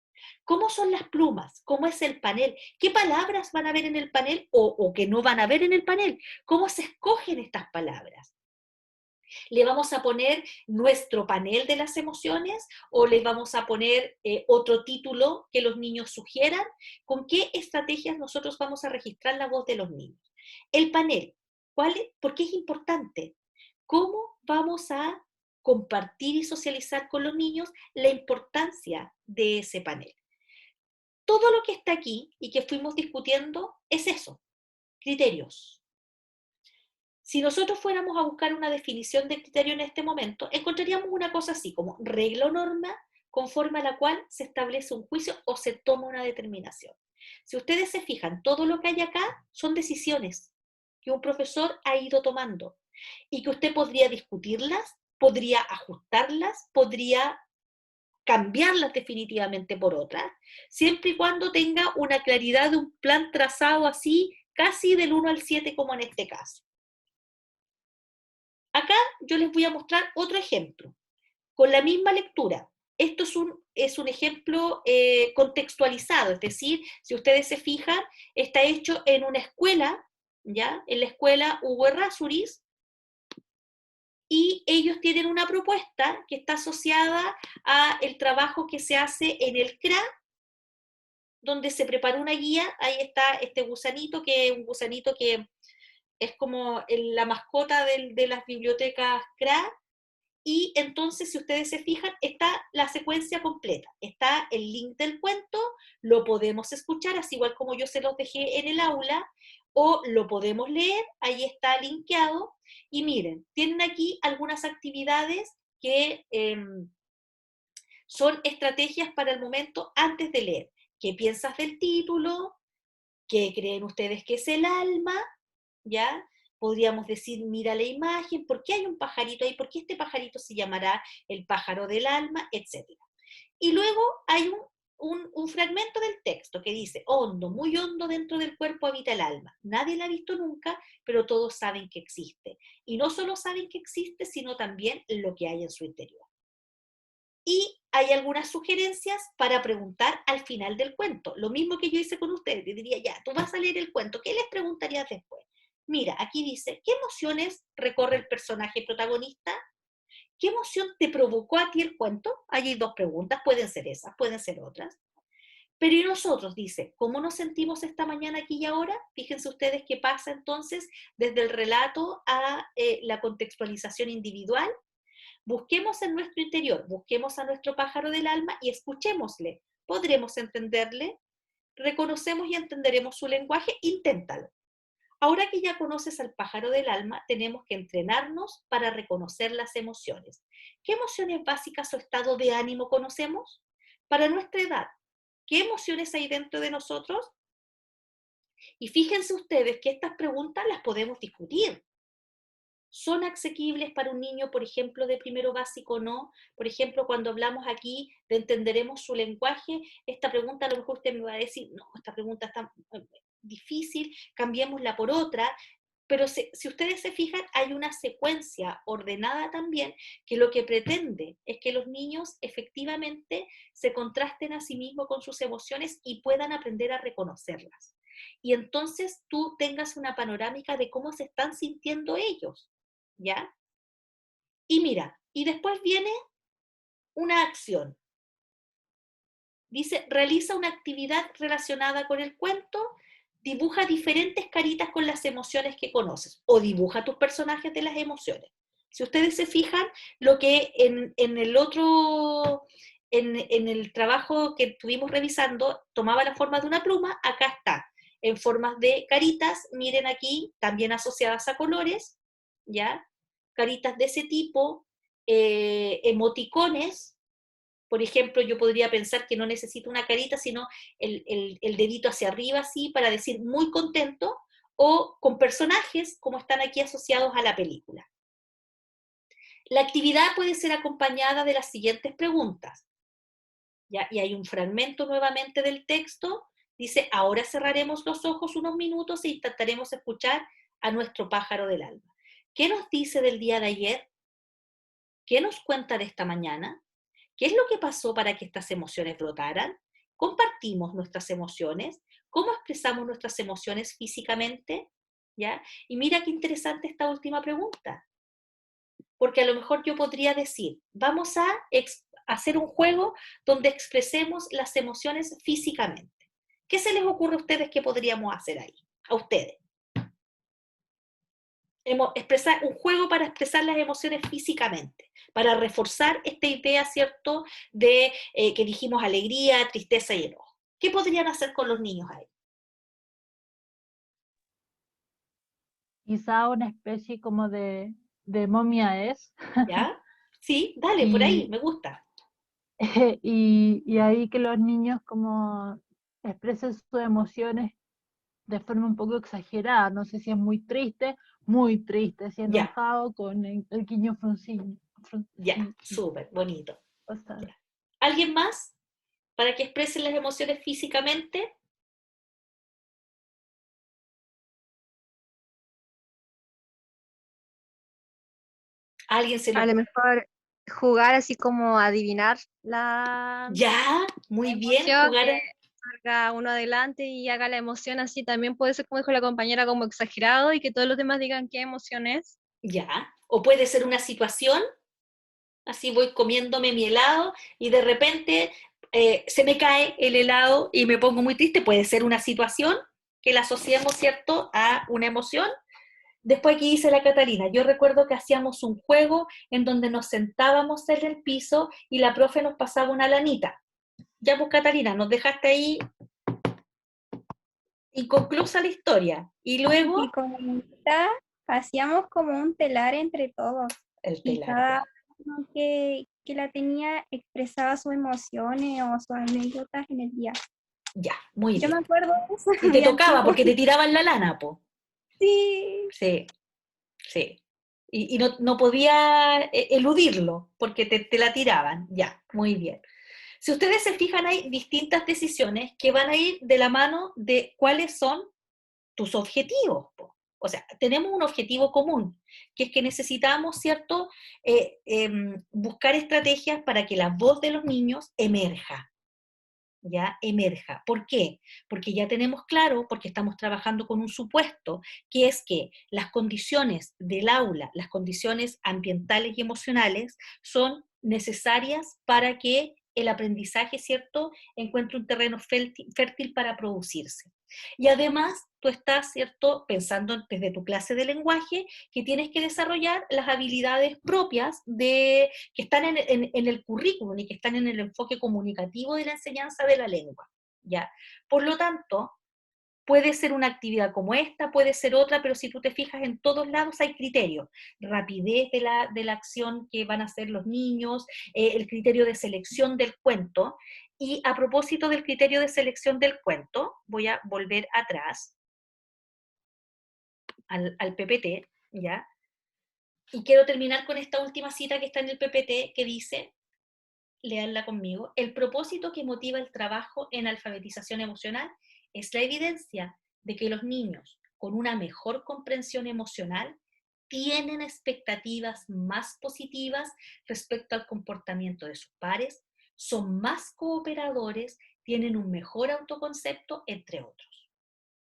¿Cómo son las plumas? ¿Cómo es el panel? ¿Qué palabras van a ver en el panel o que no van a ver en el panel? ¿Cómo se escogen estas palabras? ¿Le vamos a poner nuestro panel de las emociones o les vamos a poner otro título que los niños sugieran? ¿Con qué estrategias nosotros vamos a registrar la voz de los niños? El panel, ¿por qué es importante? ¿Cómo vamos a compartir y socializar con los niños la importancia de ese panel? Todo lo que está aquí y que fuimos discutiendo es eso, criterios. Si nosotros fuéramos a buscar una definición de criterio en este momento, encontraríamos una cosa así, como regla o norma conforme a la cual se establece un juicio o se toma una determinación. Si ustedes se fijan, todo lo que hay acá son decisiones que un profesor ha ido tomando y que usted podría discutirlas, podría ajustarlas, podría cambiarlas definitivamente por otras, siempre y cuando tenga una claridad de un plan trazado así, casi del 1 al 7 como en este caso. Acá yo les voy a mostrar otro ejemplo, con la misma lectura. Esto es un ejemplo contextualizado, es decir, si ustedes se fijan, está hecho en una escuela, ¿ya? En la escuela Hugo Errázuriz, y ellos tienen una propuesta que está asociada al trabajo que se hace en el CRA, donde se prepara una guía. Ahí está este gusanito, que es un gusanito que es como la mascota de las bibliotecas CRA, y entonces, si ustedes se fijan, está la secuencia completa, está el link del cuento, lo podemos escuchar, así igual como yo se los dejé en el aula, o lo podemos leer, ahí está linkeado, y miren, tienen aquí algunas actividades que son estrategias para el momento antes de leer. ¿Qué piensas del título? ¿Qué creen ustedes que es el alma? ¿Ya? Podríamos decir, mira la imagen, ¿por qué hay un pajarito ahí? ¿Por qué este pajarito se llamará el pájaro del alma? Etcétera. Y luego hay un fragmento del texto que dice, hondo, muy hondo dentro del cuerpo habita el alma. Nadie la ha visto nunca, pero todos saben que existe. Y no solo saben que existe, sino también lo que hay en su interior. Y hay algunas sugerencias para preguntar al final del cuento. Lo mismo que yo hice con ustedes. Te diría, ya, tú vas a leer el cuento, ¿qué les preguntarías después? Mira, aquí dice, ¿qué emociones recorre el personaje protagonista? ¿Qué emoción te provocó a ti el cuento? Hay 2 preguntas, pueden ser esas, pueden ser otras. Pero y nosotros, dice, ¿cómo nos sentimos esta mañana aquí y ahora? Fíjense ustedes qué pasa entonces desde el relato a la contextualización individual. Busquemos en nuestro interior, busquemos a nuestro pájaro del alma y escuchémosle. ¿Podremos entenderle? ¿Reconocemos y entenderemos su lenguaje? Inténtalo. Ahora que ya conoces al pájaro del alma, tenemos que entrenarnos para reconocer las emociones. ¿Qué emociones básicas o estado de ánimo conocemos? Para nuestra edad, ¿qué emociones hay dentro de nosotros? Y fíjense ustedes que estas preguntas las podemos discutir. ¿Son asequibles para un niño, por ejemplo, de primero básico o no? Por ejemplo, cuando hablamos aquí de entenderemos su lenguaje, esta pregunta a lo mejor usted me va a decir, no, esta pregunta está difícil, cambiémosla por otra. Pero si ustedes se fijan, hay una secuencia ordenada también que lo que pretende es que los niños efectivamente se contrasten a sí mismos con sus emociones y puedan aprender a reconocerlas. Y entonces tú tengas una panorámica de cómo se están sintiendo ellos, ¿ya? Y mira, y después viene una acción. Dice, realiza una actividad relacionada con el cuento, dibuja diferentes caritas con las emociones que conoces, o dibuja tus personajes de las emociones. Si ustedes se fijan, lo que en el otro, en el trabajo que estuvimos revisando, tomaba la forma de una pluma, acá está, en formas de caritas, miren aquí, también asociadas a colores, ¿ya? Caritas de ese tipo, emoticones. Por ejemplo, yo podría pensar que no necesito una carita, sino el dedito hacia arriba, así, para decir muy contento, o con personajes como están aquí asociados a la película. La actividad puede ser acompañada de las siguientes preguntas. ¿Ya? Y hay un fragmento nuevamente del texto, dice, ahora cerraremos los ojos unos minutos e intentaremos escuchar a nuestro pájaro del alma. ¿Qué nos dice del día de ayer? ¿Qué nos cuenta de esta mañana? ¿Qué es lo que pasó para que estas emociones brotaran? ¿Compartimos nuestras emociones? ¿Cómo expresamos nuestras emociones físicamente? ¿Ya? Y mira qué interesante esta última pregunta. Porque a lo mejor yo podría decir, vamos a hacer un juego donde expresemos las emociones físicamente. ¿Qué se les ocurre a ustedes que podríamos hacer ahí? A ustedes. Expresar un juego para expresar las emociones físicamente, para reforzar esta idea, ¿cierto?, de que dijimos alegría, tristeza y enojo. ¿Qué podrían hacer con los niños ahí? Quizá una especie como de momia es, ¿Ya? Sí, dale, por ahí, me gusta. y ahí que los niños como expresen sus emociones de forma un poco exagerada, no sé si es muy triste, si Ya, enojado con el guiño fruncido. ya, súper, bonito. O sea, Ya. ¿Alguien más? Para que expresen las emociones físicamente. ¿A alguien se le A lo ocurre? mejor jugar así como adivinar la Ya, muy bien, emoción, jugar. que salga uno adelante y haga la emoción así. También puede ser, como dijo la compañera, como exagerado y que todos los demás digan qué emoción es. Ya. O puede ser una situación, así voy comiéndome mi helado y de repente se me cae el helado y me pongo muy triste. Puede ser una situación que la asociemos, ¿cierto?, a una emoción. Después aquí dice la Catalina, yo recuerdo que hacíamos un juego en donde nos sentábamos en el piso y la profe nos pasaba una lanita. Ya pues Catalina, nos dejaste ahí inconclusa la historia. Y luego, Y con la amistad hacíamos como un telar entre todos. el Y telar, cada ya. uno que la tenía expresaba sus emociones o sus anécdotas en el día. Ya, muy Yo me bien. acuerdo de eso. Y te bien tocaba antiguo. porque te tiraban la lana, po. Sí, Sí, sí. Y no podía eludirlo porque te la tiraban. Ya, muy bien. Si ustedes se fijan, hay distintas decisiones que van a ir de la mano de cuáles son tus objetivos, po. O sea, tenemos un objetivo común, que es que necesitamos, ¿cierto?, buscar estrategias para que la voz de los niños emerja, ¿ya? Emerja. ¿Por qué? Porque ya tenemos claro, porque estamos trabajando con un supuesto, que es que las condiciones del aula, las condiciones ambientales y emocionales son necesarias para que el aprendizaje, ¿cierto?, encuentre un terreno fértil para producirse. Y además, tú estás, ¿cierto?, pensando desde tu clase de lenguaje que tienes que desarrollar las habilidades propias que están en el currículum y que están en el enfoque comunicativo de la enseñanza de la lengua, ¿ya? Por lo tanto, puede ser una actividad como esta, puede ser otra, pero si tú te fijas, en todos lados hay criterios. Rapidez de la acción que van a hacer los niños, el criterio de selección del cuento. Y a propósito del criterio de selección del cuento, voy a volver atrás, al PPT, ¿ya? Y quiero terminar con esta última cita que está en el PPT, que dice, léanla conmigo, el propósito que motiva el trabajo en alfabetización emocional es la evidencia de que los niños con una mejor comprensión emocional tienen expectativas más positivas respecto al comportamiento de sus pares, son más cooperadores, tienen un mejor autoconcepto, entre otros,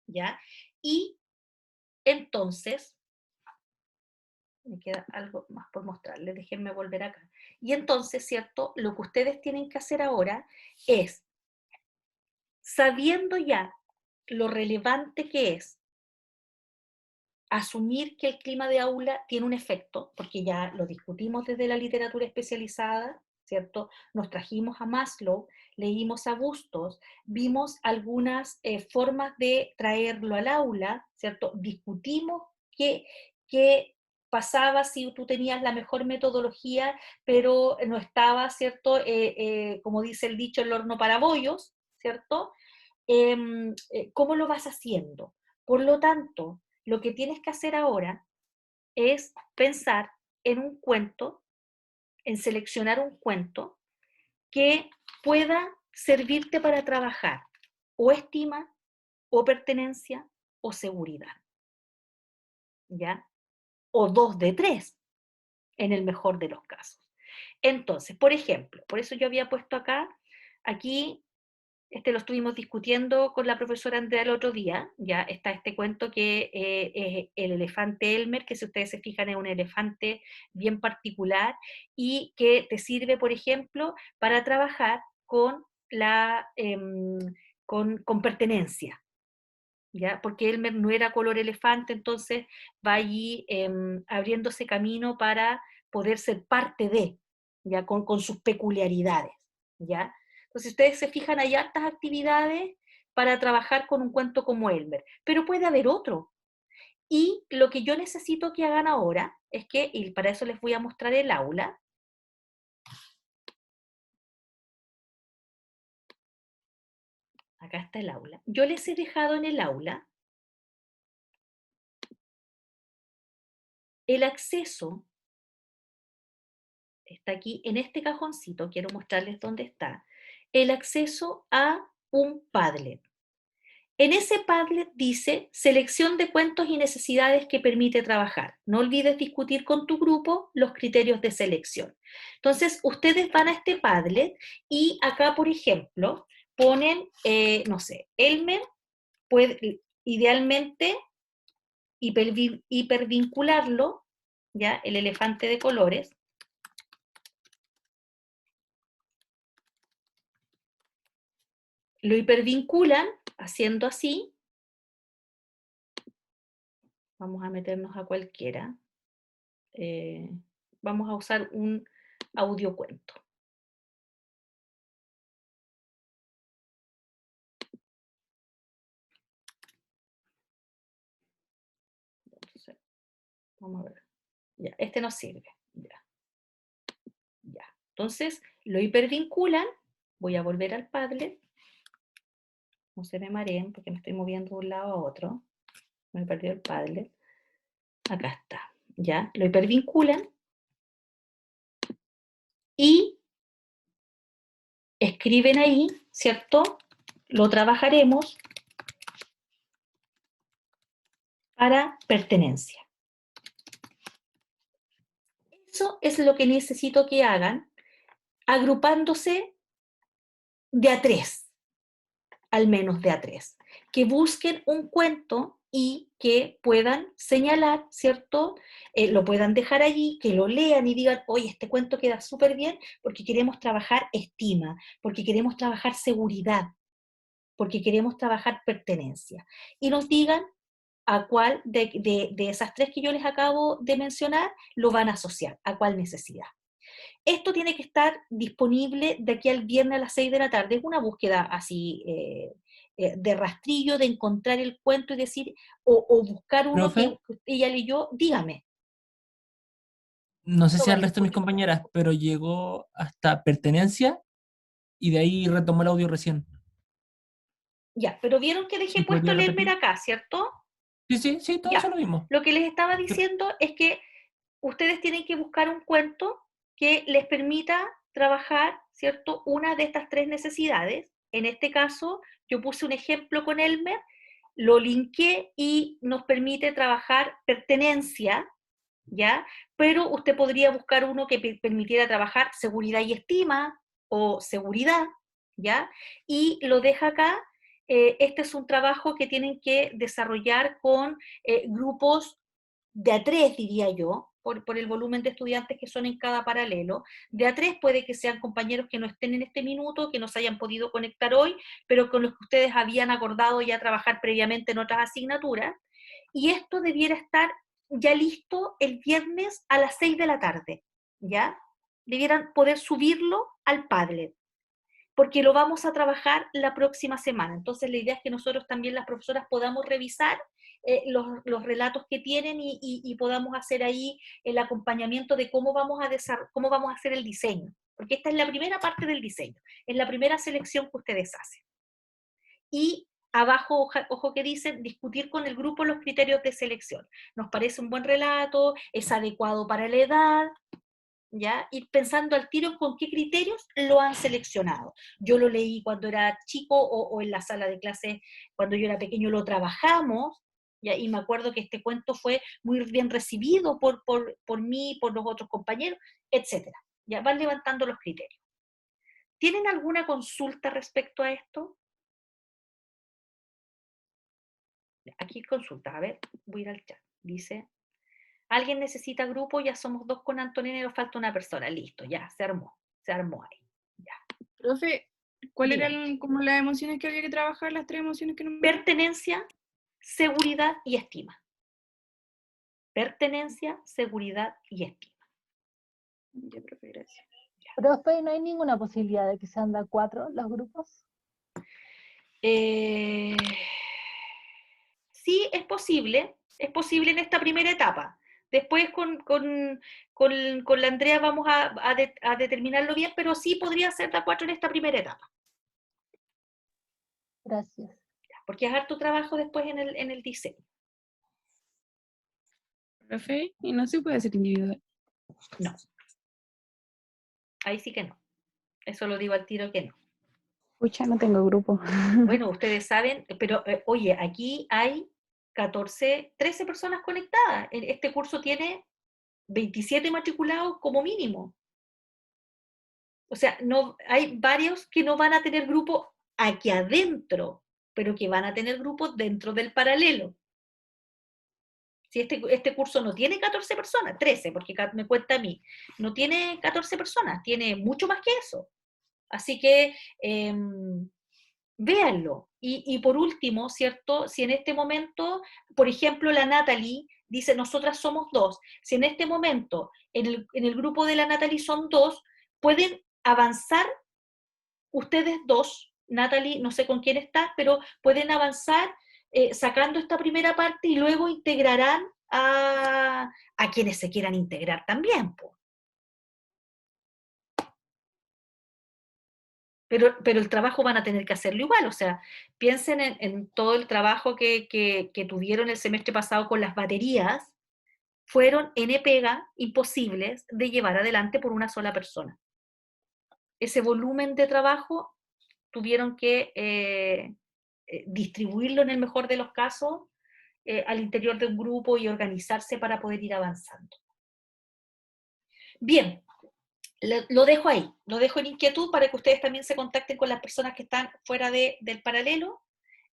¿ya? Y entonces, me queda algo más por mostrarles, déjenme volver acá. Y entonces, ¿cierto? Lo que ustedes tienen que hacer ahora es, sabiendo ya lo relevante que es asumir que el clima de aula tiene un efecto, porque ya lo discutimos desde la literatura especializada, ¿cierto? Nos trajimos a Maslow, leímos a Bustos, vimos algunas formas de traerlo al aula, ¿cierto? Discutimos qué pasaba si tú tenías la mejor metodología, pero no estaba, ¿cierto? Como dice el dicho, el horno para bollos, ¿cierto? ¿Cómo lo vas haciendo? Por lo tanto, lo que tienes que hacer ahora es pensar en un cuento, en seleccionar un cuento que pueda servirte para trabajar o estima, o pertenencia, o seguridad, ¿ya? O 2 de 3, en el mejor de los casos. Entonces, por ejemplo, por eso yo había puesto acá, aquí lo estuvimos discutiendo con la profesora Andrea el otro día, ya está este cuento que es el elefante Elmer, que si ustedes se fijan es un elefante bien particular y que te sirve, por ejemplo, para trabajar con con pertenencia, ¿ya? Porque Elmer no era color elefante, entonces va allí abriéndose camino para poder ser parte de, ¿ya? Con sus peculiaridades, ¿ya? Entonces ustedes se fijan, hay hartas actividades para trabajar con un cuento como Elmer, pero puede haber otro. Y lo que yo necesito que hagan ahora es que, y para eso les voy a mostrar el aula, acá está el aula, yo les he dejado en el aula el acceso, está aquí en este cajoncito, quiero mostrarles dónde está, el acceso a un Padlet. En ese Padlet dice selección de cuentos y necesidades que permite trabajar. No olvides discutir con tu grupo los criterios de selección. Entonces, ustedes van a este Padlet y acá, por ejemplo, ponen, no sé, Elmer puede idealmente hipervincularlo, ya, el elefante de colores, lo hipervinculan haciendo así. Vamos a meternos a cualquiera. Vamos a usar un audiocuento. Entonces, vamos a ver. Ya, este nos sirve. Ya. Ya. Entonces, lo hipervinculan. Voy a volver al Padlet. No se me mareen porque me estoy moviendo de un lado a otro. Me perdió el Padlet. Acá está. Ya, lo hipervinculan. Y escriben ahí, ¿cierto? Lo trabajaremos para pertenencia. Eso es lo que necesito que hagan, agrupándose de a 3, al menos de a 3. Que busquen un cuento y que puedan señalar, ¿cierto? Lo puedan dejar allí, que lo lean y digan, oye, este cuento queda súper bien porque queremos trabajar estima, porque queremos trabajar seguridad, porque queremos trabajar pertenencia. Y nos digan a cuál de esas 3 que yo les acabo de mencionar lo van a asociar, a cuál necesidad. Esto tiene que estar disponible de aquí al viernes a las 6 de la tarde. Es una búsqueda así de rastrillo, de encontrar el cuento y decir, o buscar uno Profe, que ella leyó, dígame. no sé Lo si va a al resto de mis discutir. compañeras, pero llegó hasta pertenencia y de ahí retomó el audio recién. Ya, pero vieron que dejé ¿Sí puesto podría el Elmer repetir? acá, ¿cierto? Sí, todo Ya. eso lo mismo. Lo que les estaba diciendo es que ustedes tienen que buscar un cuento que les permita trabajar, ¿cierto?, una de estas tres necesidades. En este caso, yo puse un ejemplo con Elmer, lo linké y nos permite trabajar pertenencia, ¿ya? Pero usted podría buscar uno que permitiera trabajar seguridad y estima o seguridad, ¿ya? Y lo deja acá. Este es un trabajo que tienen que desarrollar con grupos de a tres, diría yo, por el volumen de estudiantes que son en cada paralelo. De a tres puede que sean compañeros que no estén en este minuto, que no se hayan podido conectar hoy, pero con los que ustedes habían acordado ya trabajar previamente en otras asignaturas. Y esto debiera estar ya listo el viernes a las 6 de la tarde, ¿ya? Debieran poder subirlo al Padlet, porque lo vamos a trabajar la próxima semana. Entonces la idea es que nosotros también, las profesoras, podamos revisar los relatos que tienen y podamos hacer ahí el acompañamiento de cómo vamos a hacer el diseño, porque esta es la primera parte del diseño, es la primera selección que ustedes hacen. Y abajo, ojo que dicen, discutir con el grupo los criterios de selección. Nos parece un buen relato, es adecuado para la edad, ¿ya? Ir pensando al tiro con qué criterios lo han seleccionado. Yo lo leí cuando era chico o en la sala de clases cuando yo era pequeño, lo trabajamos, ¿ya? Y me acuerdo que este cuento fue muy bien recibido por mí, por los otros compañeros, etc. Ya van levantando los criterios. ¿Tienen alguna consulta respecto a esto? Aquí consulta, a ver, voy a ir al chat. Dice, alguien necesita grupo, ya somos dos con Antonina y nos falta una persona. Listo, ya, se armó ahí. Ya. Profe, ¿cuáles Dígame. eran como las emociones que había que trabajar, las tres emociones que nombró? Pertenencia, seguridad y estima. Pertenencia, seguridad y estima. Ya, profe, gracias. Profe, ¿no hay ninguna posibilidad de que sean de a 4 los grupos? Sí, es posible en esta primera etapa. Después con la Andrea vamos a determinarlo bien, pero sí podría ser de a 4 en esta primera etapa. Gracias. Porque es harto trabajo después en el diseño. Profe, ¿y no se puede hacer individual? No. Ahí sí que no. Eso lo digo al tiro que no. Pucha, no tengo grupo. Bueno, ustedes saben, pero oye, aquí hay 13 personas conectadas. Este curso tiene 27 matriculados como mínimo. O sea, no, hay varios que no van a tener grupo aquí adentro, pero que van a tener grupos dentro del paralelo. Si este curso no tiene 14 personas, 13, porque me cuenta a mí, no tiene 14 personas, tiene mucho más que eso. Así que véanlo. Y por último, ¿cierto? Si en este momento, por ejemplo, la Natalie dice, nosotras somos dos, si en este momento en el grupo de la Natalie son dos, pueden avanzar ustedes dos, Natalie, no sé con quién estás, pero pueden avanzar sacando esta primera parte y luego integrarán a quienes se quieran integrar también, po. Pero el trabajo van a tener que hacerlo igual, o sea, piensen en todo el trabajo que tuvieron el semestre pasado con las baterías, fueron N pega imposibles de llevar adelante por una sola persona. Ese volumen de trabajo tuvieron que distribuirlo en el mejor de los casos al interior de un grupo y organizarse para poder ir avanzando. Bien, lo dejo ahí, lo dejo en inquietud para que ustedes también se contacten con las personas que están fuera del paralelo.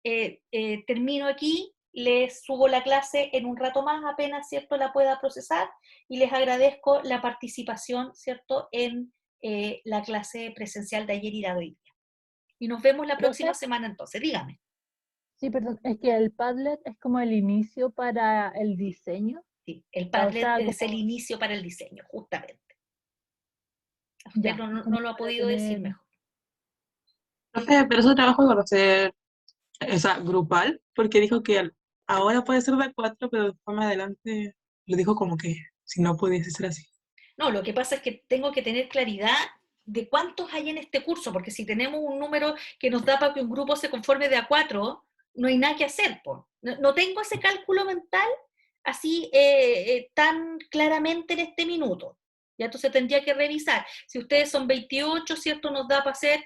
Termino aquí, les subo la clase en un rato más, apenas, ¿cierto?, la pueda procesar, y les agradezco la participación, ¿cierto?, en la clase presencial de ayer y la de hoy día. Y nos vemos la próxima semana entonces, dígame. Sí, perdón, es que el Padlet es como el inicio para el diseño. Sí, el O Padlet sea, es el como- inicio para el diseño, justamente. Ya, Usted no como lo ha para podido decir tener- mejor. Profe, pero ese trabajo iba a ser, o sea, grupal, porque dijo que ahora puede ser de 4, pero después más adelante lo dijo como que si no pudiese ser así. No, lo que pasa es que tengo que tener claridad de cuántos hay en este curso, porque si tenemos un número que nos da para que un grupo se conforme de a 4, no hay nada que hacer, po. No tengo ese cálculo mental así tan claramente en este minuto. Ya entonces tendría que revisar. Si ustedes son 28, ¿cierto? Nos da para hacer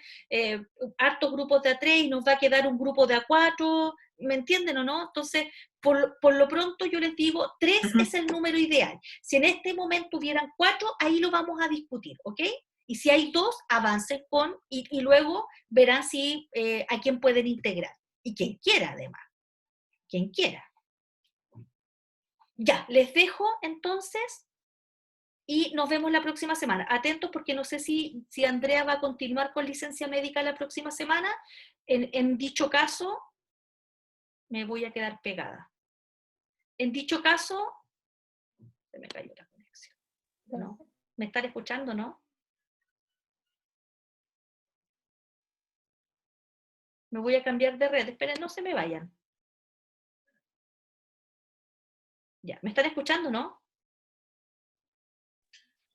hartos grupos de A3 y nos va a quedar un grupo de A4, ¿me entienden o no? Entonces, por lo pronto yo les digo, 3 Ujú. es el número ideal. Si en este momento hubieran 4, ahí lo vamos a discutir, ¿ok? Y si hay 2, avancen con, y luego verán si a quién pueden integrar. Y quien quiera, además. Quien quiera. Ya, les dejo entonces y nos vemos la próxima semana. Atentos porque no sé si Andrea va a continuar con licencia médica la próxima semana. En dicho caso, me voy a quedar pegada. En dicho caso, se me cayó la conexión. ¿No? ¿Me están escuchando, no? Me voy a cambiar de red. Esperen, no se me vayan. Ya, ¿me están escuchando, no?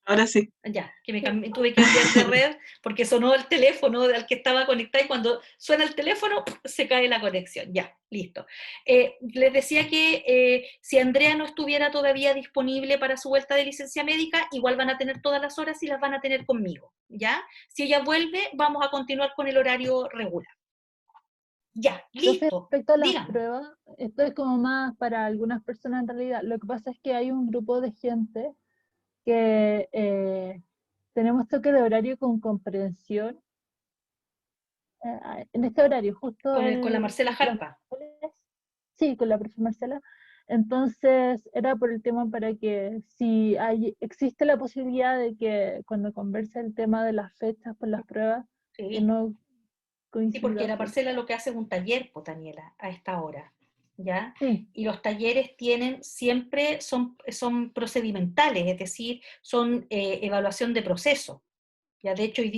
Ahora sí. Ya, que tuve que cambiar de red porque sonó el teléfono al que estaba conectado y cuando suena el teléfono se cae la conexión. Ya, listo. Les decía que si Andrea no estuviera todavía disponible para su vuelta de licencia médica, igual van a tener todas las horas y las van a tener conmigo, ¿ya? Si ella vuelve, vamos a continuar con el horario regular. Ya, Profe, listo. respecto a las Dígame. pruebas, esto es como más para algunas personas en realidad. Lo que pasa es que hay un grupo de gente que tenemos toque de horario con comprensión. En este horario, justo Con la Marcela Jarpa. Sí, con la profe Marcela. Entonces, era por el tema para que si existe la posibilidad de que cuando converse el tema de las fechas por las pruebas, que Sí. no Sí, coincida. porque la Marcela lo que hace es un taller, pues, Daniela, a esta hora, ¿ya? Sí, Y los talleres siempre son procedimentales, es decir, son evaluación de proceso. Ya, de hecho, hoy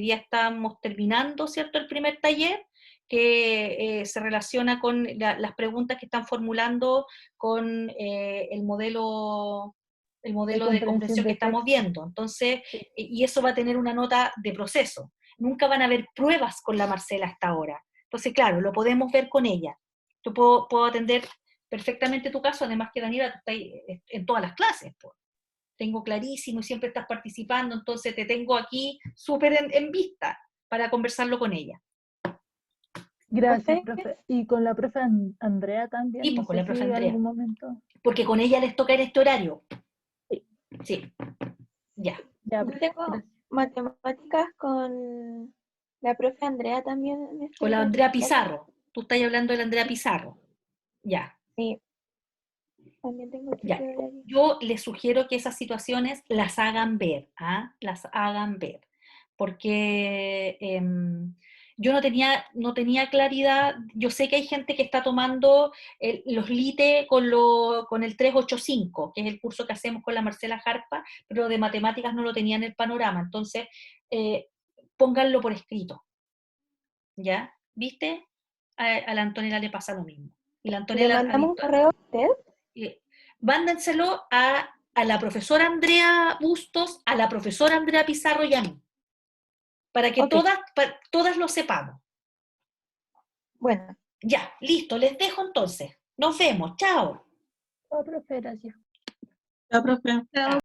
día estamos terminando, ¿cierto?, el primer taller que se relaciona con las preguntas que están formulando con el modelo de comprensión que estamos texto. viendo. Entonces, Sí. y eso va a tener una nota de proceso. Nunca van a haber pruebas con la Marcela hasta ahora. Entonces, claro, lo podemos ver con ella. Yo puedo atender perfectamente tu caso, además que Daniela, tú estás en todas las clases, pues. Tengo clarísimo y siempre estás participando, entonces te tengo aquí súper en vista para conversarlo con ella. Gracias, Profe, profe. Y con la profe Andrea también, Y no pues con sé la si profe en Andrea, algún momento. porque con ella les toca en este horario. Sí. Sí, ya. Ya, yo profe, tengo gracias. matemáticas con la profe Andrea también en este Con la horario. Andrea Pizarro. Tú estás hablando de la Andrea Pizarro. Ya, Sí, también tengo ya. choque de horario. Yo les sugiero que esas situaciones las hagan ver, ¿ah? Las hagan ver. Porque yo no tenía claridad. Yo sé que hay gente que está tomando los LITE con el 385, que es el curso que hacemos con la Marcela Jarpa, pero de matemáticas no lo tenía en el panorama. Entonces, pónganlo por escrito. ¿Ya? ¿Viste? A la Antonella le pasa lo mismo. Y la ¿Le Antonella mandamos un correo a usted? mándenselo a la profesora Andrea Bustos, a la profesora Andrea Pizarro y a mí, para que Ok, todas lo sepamos. bueno. Ya, listo, les dejo entonces. Nos vemos, chao. Oh, profe, gracias. Ya, profe. Chao.